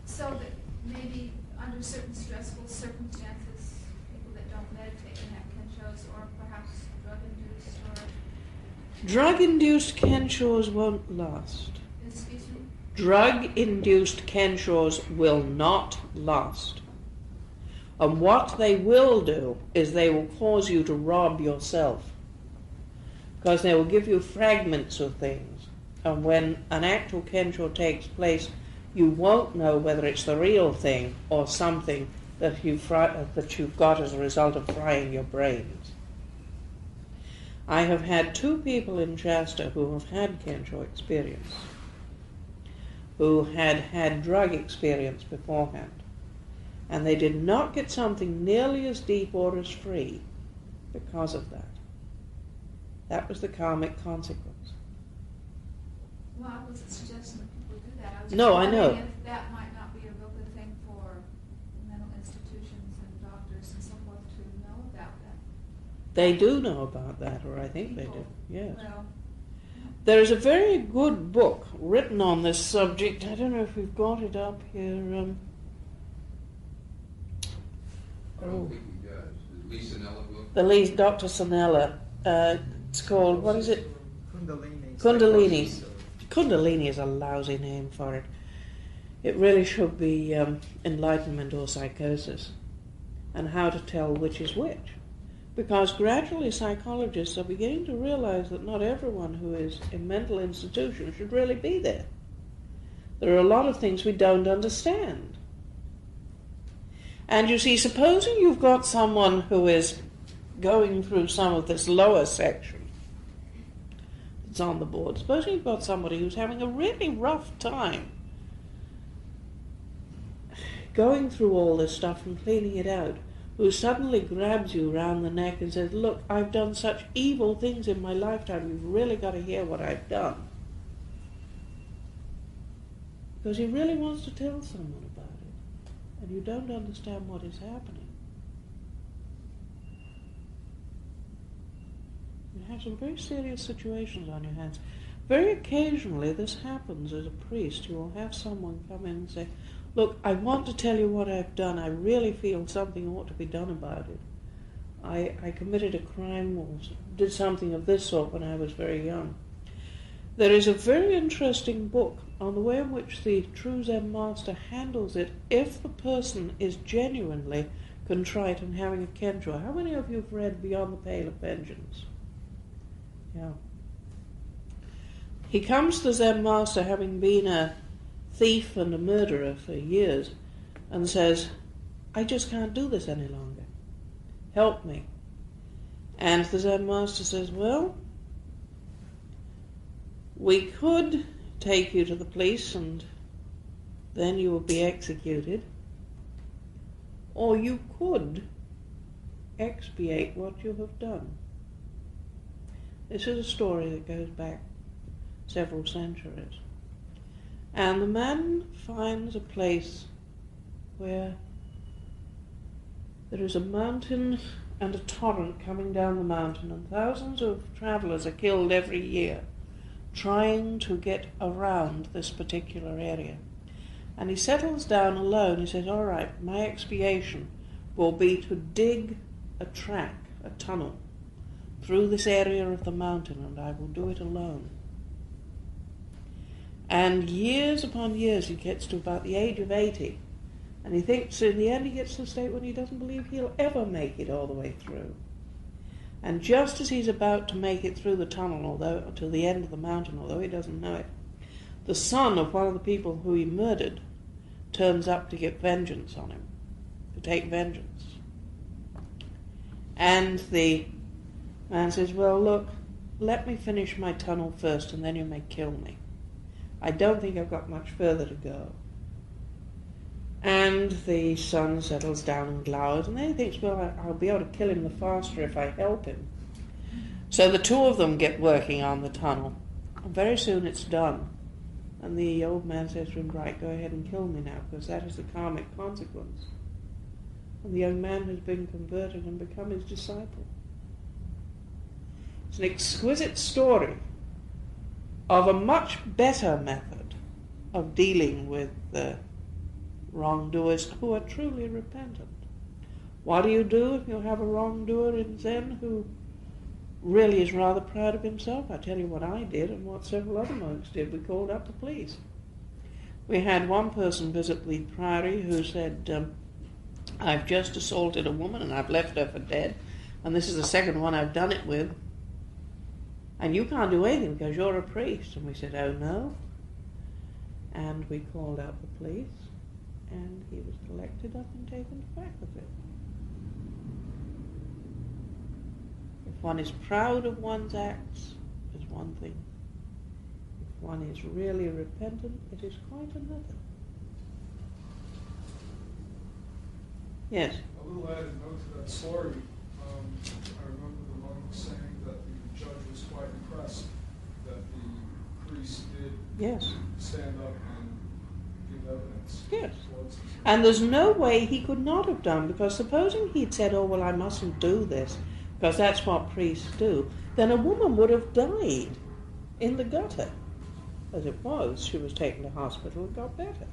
So that maybe under certain stressful circumstances, people that don't meditate can have kenshos, or perhaps drug-induced, or...
Drug-induced kenshos won't last.
Excuse me?
Drug-induced kenshos will not last. And what they will do is they will cause you to rob yourself, because they will give you fragments of things. And when an actual kensho takes place, you won't know whether it's the real thing or something that you've got as a result of frying your brains. I have had 2 people in Shasta who have had kensho experience, who had had drug experience beforehand, and they did not get something nearly as deep or as free because of that. That was the karmic consequence.
Well, I wasn't suggesting that people do that. I was
No,
just
I know.
wondering if that might not be a real good thing for mental institutions and doctors and so forth to know about that.
They do know about that, or I think they do,
People.
yes.
Well,
There is a very good book written on this subject. I don't know if we've got it up here.
I don't think he does. The Lee Sanella book?
The lead, Dr. Sanella. It's called, what is it? Kundalini. Kundalini is a lousy name for it. It really should be enlightenment or psychosis, and how to tell which is which. Because gradually psychologists are beginning to realize that not everyone who is in mental institutions should really be there. There are a lot of things we don't understand. And you see, supposing you've got someone who is going through some of this lower section that's on the board, supposing you've got somebody who's having a really rough time going through all this stuff and cleaning it out, who suddenly grabs you round the neck and says, "Look, I've done such evil things in my lifetime, you've really got to hear what I've done." Because he really wants to tell someone about it, and you don't understand what is happening. You have some very serious situations on your hands. Very occasionally this happens as a priest. You will have someone come in and say, look, I want to tell you what I've done. I really feel something ought to be done about it. I committed a crime or did something of this sort when I was very young. There is a very interesting book on the way in which the true Zen master handles it if the person is genuinely contrite and having a kensho. How many of you have read Beyond the Pale of Vengeance? Yeah. He comes to the Zen master having been a thief and a murderer for years and says, I just can't do this any longer. Help me. And the Zen master says, well, we could take you to the police and then you will be executed, or you could expiate what you have done. This is a story that goes back several centuries. And the man finds a place where there is a mountain and a torrent coming down the mountain, and thousands of travellers are killed every year trying to get around this particular area. And he settles down alone. He says, all right, my expiation will be to dig a track, a tunnel, through this area of the mountain, and I will do it alone. And years upon years he gets to about the age of 80, and he thinks in the end he gets to the state when he doesn't believe he'll ever make it all the way through. And just as he's about to make it through the tunnel, although to the end of the mountain, although he doesn't know it, the son of one of the people who he murdered turns up to get vengeance on him, to take vengeance. And the man says, well, look, let me finish my tunnel first and then you may kill me. I don't think I've got much further to go. And the son settles down and glowers, and then he thinks, well, I'll be able to kill him the faster if I help him. So the two of them get working on the tunnel, and very soon it's done. And the old man says to him, right, go ahead and kill me now, because that is the karmic consequence. And the young man has been converted and become his disciple. It's an exquisite story of a much better method of dealing with the wrongdoers who are truly repentant. What do you do if you have a wrongdoer in Zen who really is rather proud of himself? I tell you what I did and what several other monks did. We called up the police. We had one person visit the priory who said, I've just assaulted a woman and I've left her for dead, and this is the second one I've done it with, and you can't do anything because you're a priest. And we said, oh no. And we called out the police, and he was collected up and taken to faculty. If one is proud of one's acts, is one thing. If one is really repentant, it is quite another. Yes?
A little added note to that story. I remember the monk saying that the judge was quite impressed that the priest did stand up and give evidence.
Yes. And there's no way he could not have done, because supposing he'd said, oh, well, I mustn't do this, because that's what priests do, then a woman would have died in the gutter. As it was, she was taken to hospital and got better.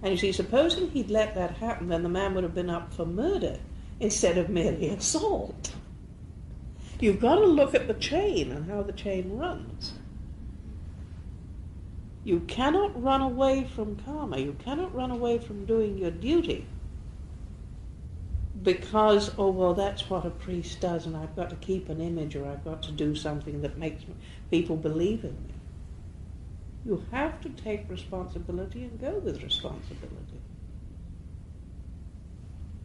And you see, supposing he'd let that happen, then the man would have been up for murder instead of merely assault. You've got to look at the chain and how the chain runs. You cannot run away from karma. You cannot run away from doing your duty because, oh, well, that's what a priest does and I've got to keep an image, or I've got to do something that makes people believe in me. You have to take responsibility and go with responsibility.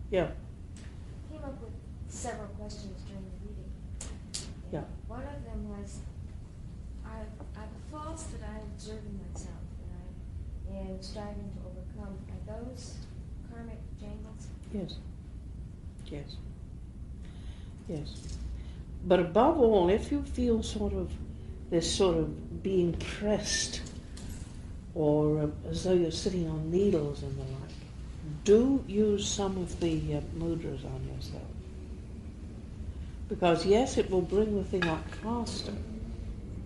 Yeah.
I came up with several questions during the reading.
Yeah.
One of them was, are the faults that I observe in myself, that I am striving to overcome, are those karmic jangles?
Yes. Yes. Yes. But above all, if you feel this sort of being pressed, or as though you're sitting on needles and the like, do use some of the mudras on yourself. Because yes, it will bring the thing up faster.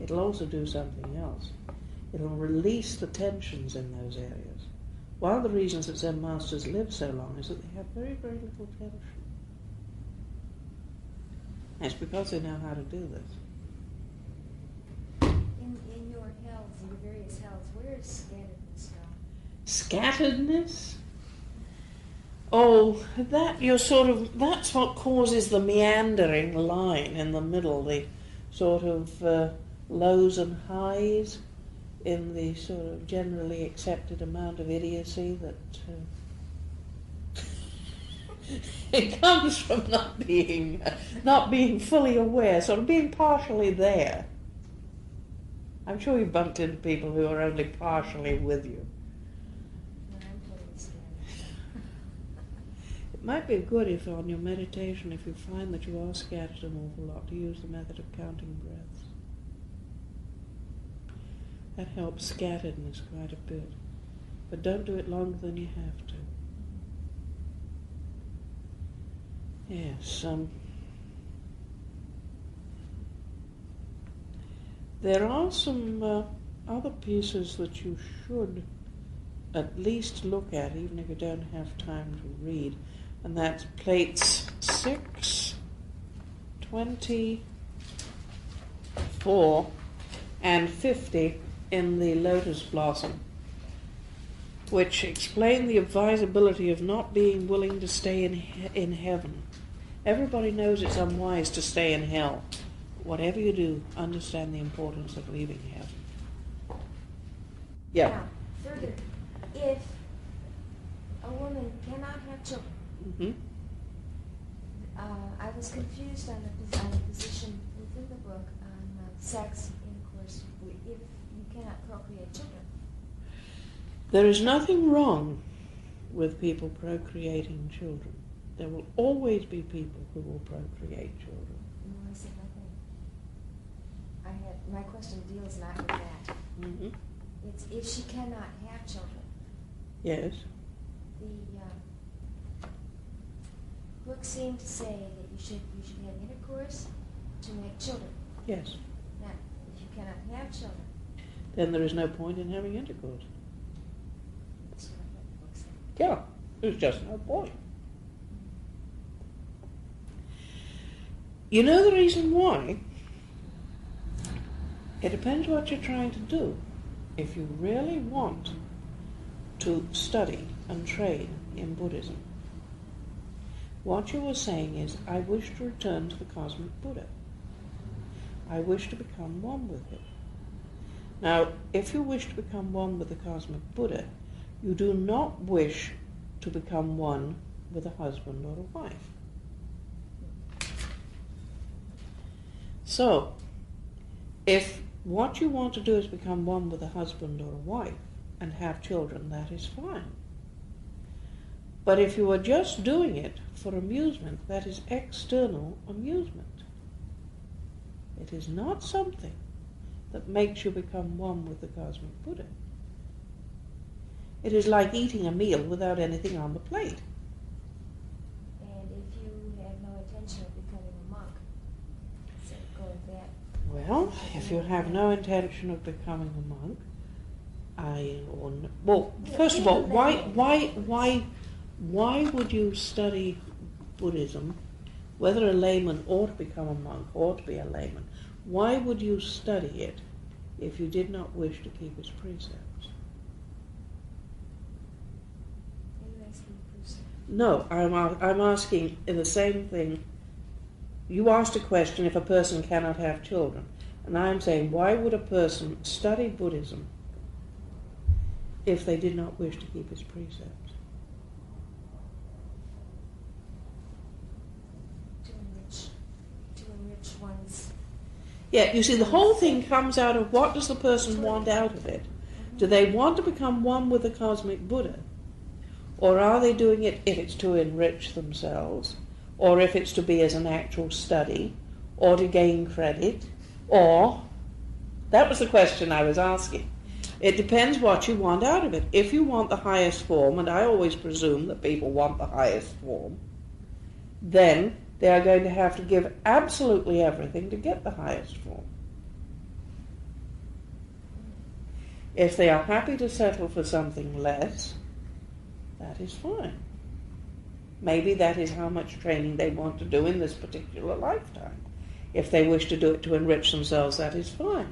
It'll also do something else. It'll release the tensions in those areas. One of the reasons that Zen masters live so long is that they have very, very little tension. And it's because they know how to do this.
In your hells, in your various hells, where is scatteredness go?
Scatteredness? Oh, that's what causes the meandering line in the middle, the sort of lows and highs in the sort of generally accepted amount of idiocy that it comes from not being fully aware, sort of being partially there. I'm sure you've bumped into people who are only partially with you. It might be good if on your meditation, if you find that you are scattered an awful lot, to use the method of counting breaths. That helps scatteredness quite a bit. But don't do it longer than you have to. Yes, there are some other pieces that you should at least look at, even if you don't have time to read. And that's plates 6, 24, and 50 in the Lotus Blossom, which explain the advisability of not being willing to stay in heaven. Everybody knows it's unwise to stay in hell. Whatever you do, understand the importance of leaving heaven. Yeah.
Now, further, if a woman cannot have children, I was confused on the position within the book on sex intercourse if you cannot procreate children.
There is nothing wrong with people procreating children. There will always be people who will procreate children.
No, I said nothing. My question deals not with that. It's if she cannot have children.
Yes.
The book seemed to say that you should have intercourse to make children.
Yes.
Now, if you cannot have children,
then there is no point in having intercourse.
that's what the book said.
Yeah, there's just no point. You know the reason why? It depends what you're trying to do. If you really want to study and train in Buddhism, what you were saying is, I wish to return to the cosmic Buddha. I wish to become one with him. Now, if you wish to become one with the cosmic Buddha, you do not wish to become one with a husband or a wife. So, if what you want to do is become one with a husband or a wife and have children, that is fine. But if you are just doing it for amusement, that is external amusement. It is not something that makes you become one with the cosmic Buddha. It is like eating a meal without anything on the plate.
And if you have no intention of becoming a monk, so go with that.
Well, if you have no intention of becoming a monk, first of all, why would you study Buddhism, whether a layman ought to become a monk or to be a layman? Why would you study it if you did not wish to keep its precepts?
Are you asking a person?
No, I'm asking in the same thing. You asked a question if a person cannot have children, and I'm saying, why would a person study Buddhism if they did not wish to keep its precepts?
To enrich one's...
Yeah, you see, the whole thing comes out of what does the person want out of it? Do they want to become one with the cosmic Buddha? Or are they doing it if it's to enrich themselves, or if it's to be as an actual study, or to gain credit, or... That was the question I was asking. It depends what you want out of it. If you want the highest form, and I always presume that people want the highest form, then They are going to have to give absolutely everything to get the highest form. If they are happy to settle for something less, that is fine. Maybe that is how much training they want to do in this particular lifetime. If they wish to do it to enrich themselves, that is fine.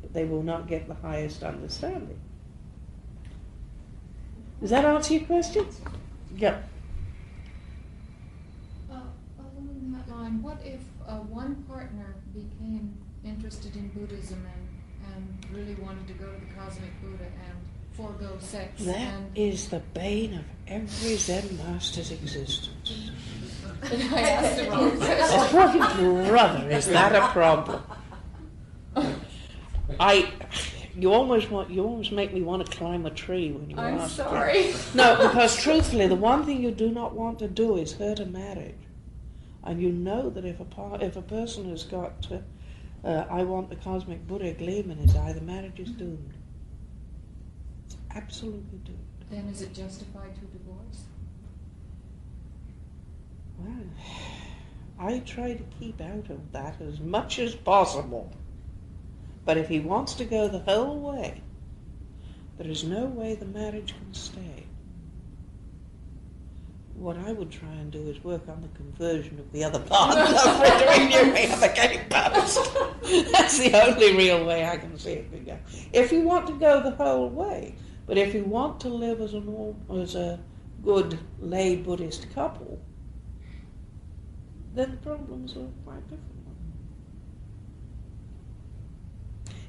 But they will not get the highest understanding. Does that answer your question? Yeah.
Along that line, what if one partner became interested in Buddhism and really wanted to go to the Cosmic Buddha and forego sex?
That is the bane of every Zen master's existence.
I asked the wrong question.
Oh, brother, is that a problem? You almost make me want to climb a tree when you
I'm
ask.
sorry.
No, because truthfully, the one thing you do not want to do is hurt a marriage. And you know that if a person has got, I want the cosmic Buddha gleam in his eye, the marriage is doomed. It's absolutely doomed.
Then is it justified to divorce?
Well, I try to keep out of that as much as possible. But if he wants to go the whole way, there is no way the marriage can stay. What I would try and do is work on the conversion of the other partner for renewing the gatepost. That's the only real way I can see it can go. If you want to go the whole way, but if you want to live as a good lay Buddhist couple, then the problems are quite different.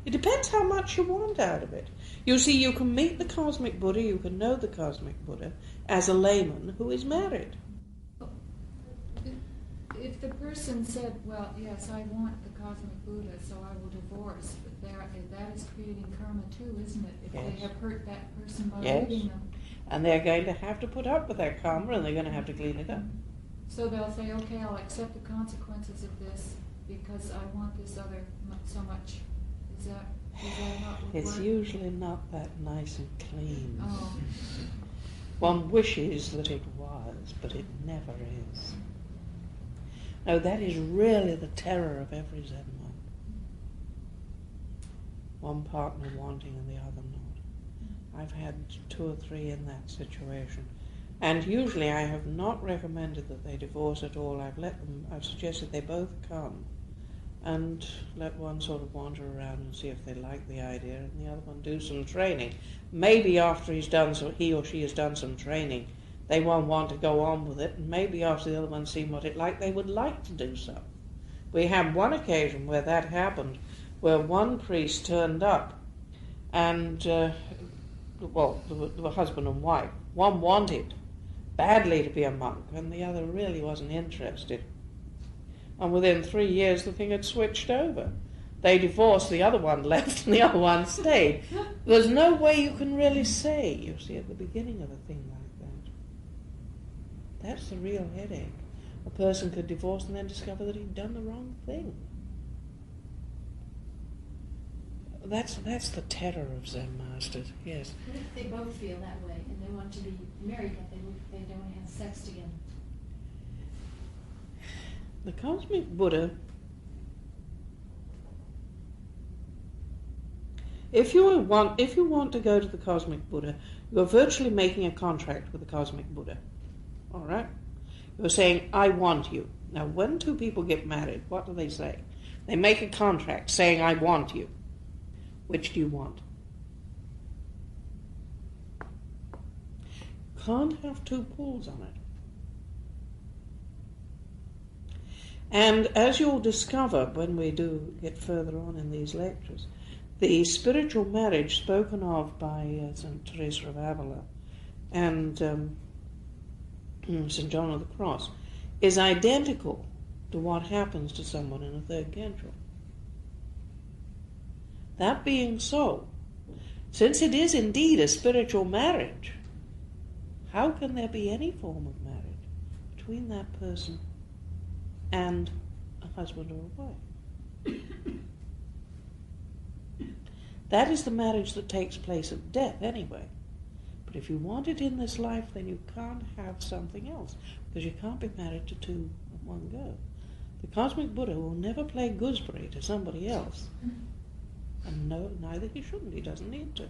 It depends how much you want out of it. You see, you can meet the cosmic Buddha, you can know the cosmic Buddha as a layman who is married.
If the person said, well, yes, I want the cosmic Buddha, so I will divorce, but that is creating karma too, isn't it? If they have hurt that person by leaving them.
And they're going to have to put up with that karma, and they're going to have to clean it up.
So they'll say, okay, I'll accept the consequences of this because I want this other so much. Is that how it would
It's
work?
usually not that nice and clean.
Oh.
One wishes that it was, but it never is. No, that is really the terror of every Zen monk. One partner wanting and the other not. I've had 2 or 3 in that situation. And usually I have not recommended that they divorce at all. I've suggested they both come and let one sort of wander around and see if they like the idea, and the other one do some training. Maybe after he or she has done some training, they won't want to go on with it, and maybe after the other one's seen what it's like, they would like to do so. We had one occasion where that happened, where one priest turned up, and, the husband and wife. One wanted badly to be a monk, and the other really wasn't interested. And within 3 years, the thing had switched over. They divorced, the other one left, and the other one stayed. There's no way you can really say, you see, at the beginning of a thing like that. That's the real headache. A person could divorce and then discover that he'd done the wrong thing. That's the terror of Zen masters, yes.
What if they both feel that way and they want to be married, but they don't want to have sex together?
The cosmic Buddha, if you want to go to the cosmic Buddha, you're virtually making a contract with the cosmic Buddha. All right? You're saying, I want you. Now, when 2 people get married, what do they say? They make a contract saying, I want you. Which do you want? Can't have 2 pulls on it. And as you'll discover when we do get further on in these lectures, the spiritual marriage spoken of by St. Teresa of Avila and St. John of the Cross is identical to what happens to someone in a 3rd Gentrel. That being so, since it is indeed a spiritual marriage, how can there be any form of marriage between that person and a husband or a wife? That is the marriage that takes place at death anyway. But if you want it in this life, then you can't have something else, because you can't be married to 2 of one go. The cosmic Buddha will never play gooseberry to somebody else. And no, neither he shouldn't. He doesn't need to.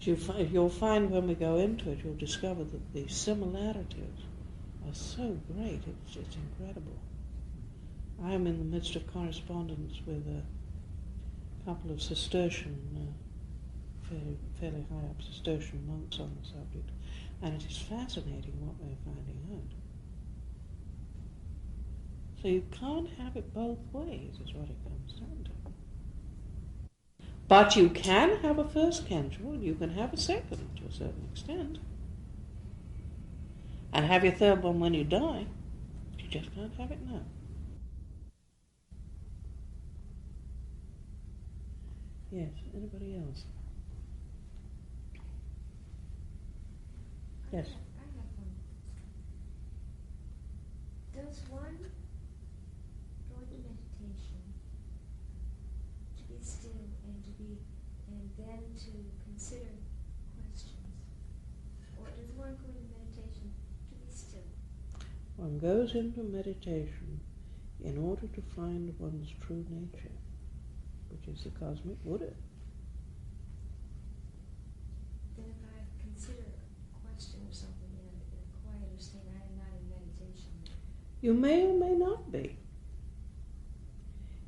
You'll find when we go into it, you'll discover that the similarities are so great, it's incredible. I am in the midst of correspondence with a couple of Cistercian, fairly high up Cistercian monks on the subject, and it is fascinating what they're finding out. So you can't have it both ways, is what it comes down to. But you can have a first Kencho, and you can have a second to a certain extent. And have your third one when you die. You just can't have it now. Yes, anybody else? Yes.
I have one. Does one go into meditation to be still and then to consider questions? Or does one go into meditation to be still?
One goes into meditation in order to find one's true nature, which is the cosmic Buddha.
Then if I consider a question or something in a quieter state, I am not in meditation.
You may or may not be.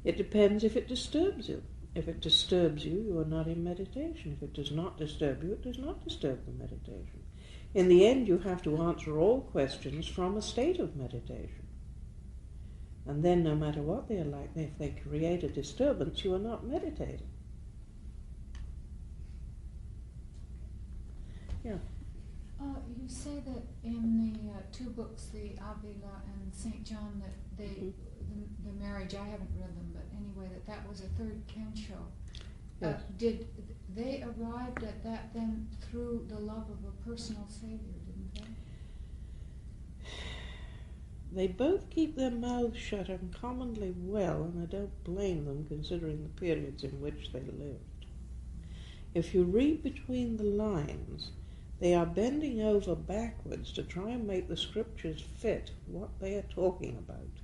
It depends if it disturbs you. If it disturbs you, you are not in meditation. If it does not disturb you, it does not disturb the meditation. In the end, you have to answer all questions from a state of meditation. And then, no matter what they are like, if they create a disturbance, you are not meditating. Yeah.
You say that in the two books, the Abbey and St. John, that they, the marriage, I haven't read them, but anyway, that was a third Kensho.
Yes.
Did they arrived at that then through the love of a personal Savior, didn't they?
They both keep their mouths shut uncommonly well, and I don't blame them considering the periods in which they lived. If you read between the lines, they are bending over backwards to try and make the scriptures fit what they are talking about.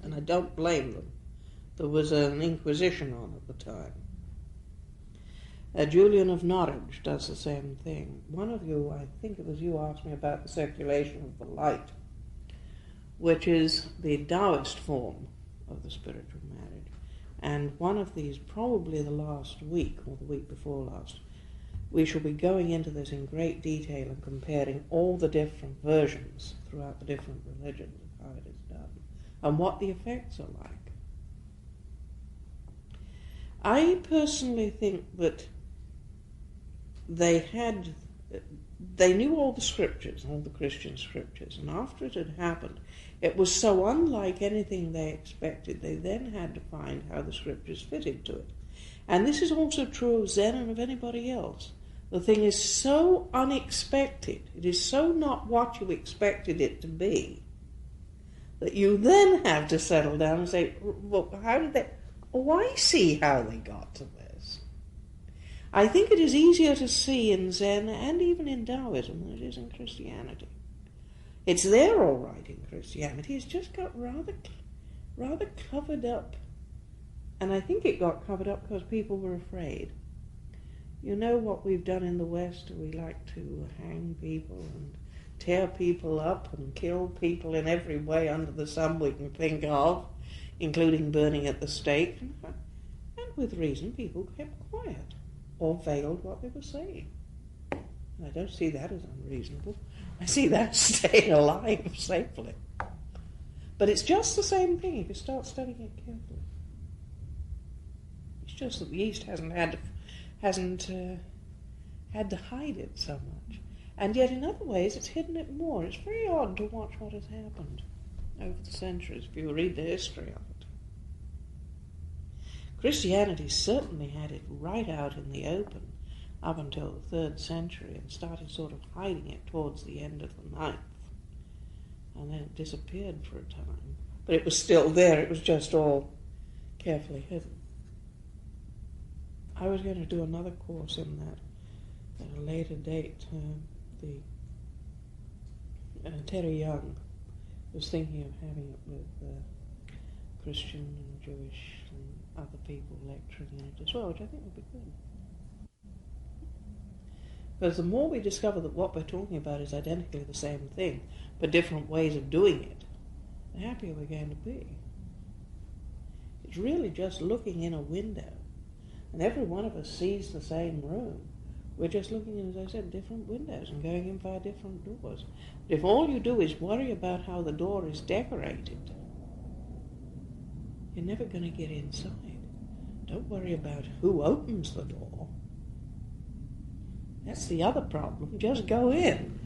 And I don't blame them. There was an inquisition on at the time. Julian of Norwich does the same thing. One of you, I think it was you, asked me about the circulation of the light, which is the Taoist form of the spiritual marriage. And one of these, probably the last week or the week before last, we shall be going into this in great detail and comparing all the different versions throughout the different religions of how it is done and what the effects are like. I personally think that they knew all the scriptures, all the Christian scriptures, and after it had happened, it was so unlike anything they expected, they then had to find how the scriptures fitted to it. And this is also true of Zen and of anybody else. The thing is so unexpected, it is so not what you expected it to be, that you then have to settle down and say, well, how did they... Oh, I see how they got to this. I think it is easier to see in Zen and even in Taoism than it is in Christianity. It's there all right in Christianity, it's just got rather covered up. And I think it got covered up because people were afraid. You know what we've done in the West? We like to hang people and tear people up and kill people in every way under the sun we can think of, including burning at the stake. And with reason, people kept quiet or veiled what they were saying. I don't see that as unreasonable. I see that as staying alive safely. But it's just the same thing if you start studying it carefully. It's just that the East hasn't had to hide it so much. And yet in other ways it's hidden it more. It's very odd to watch what has happened over the centuries if you read the history of it. Christianity certainly had it right out in the open up until the 3rd century and started sort of hiding it towards the end of the 9th. And then it disappeared for a time. But it was still there, it was just all carefully hidden. I was going to do another course in that at a later date. The Terry Young was thinking of having it with Christian and Jewish and other people lecturing in it as well, which I think would be good. Because the more we discover that what we're talking about is identically the same thing, but different ways of doing it, the happier we're going to be. It's really just looking in a window, and every one of us sees the same room. We're just looking in, as I said, different windows and going in via different doors. But if all you do is worry about how the door is decorated, you're never going to get inside. Don't worry about who opens the door. That's the other problem. Just go in.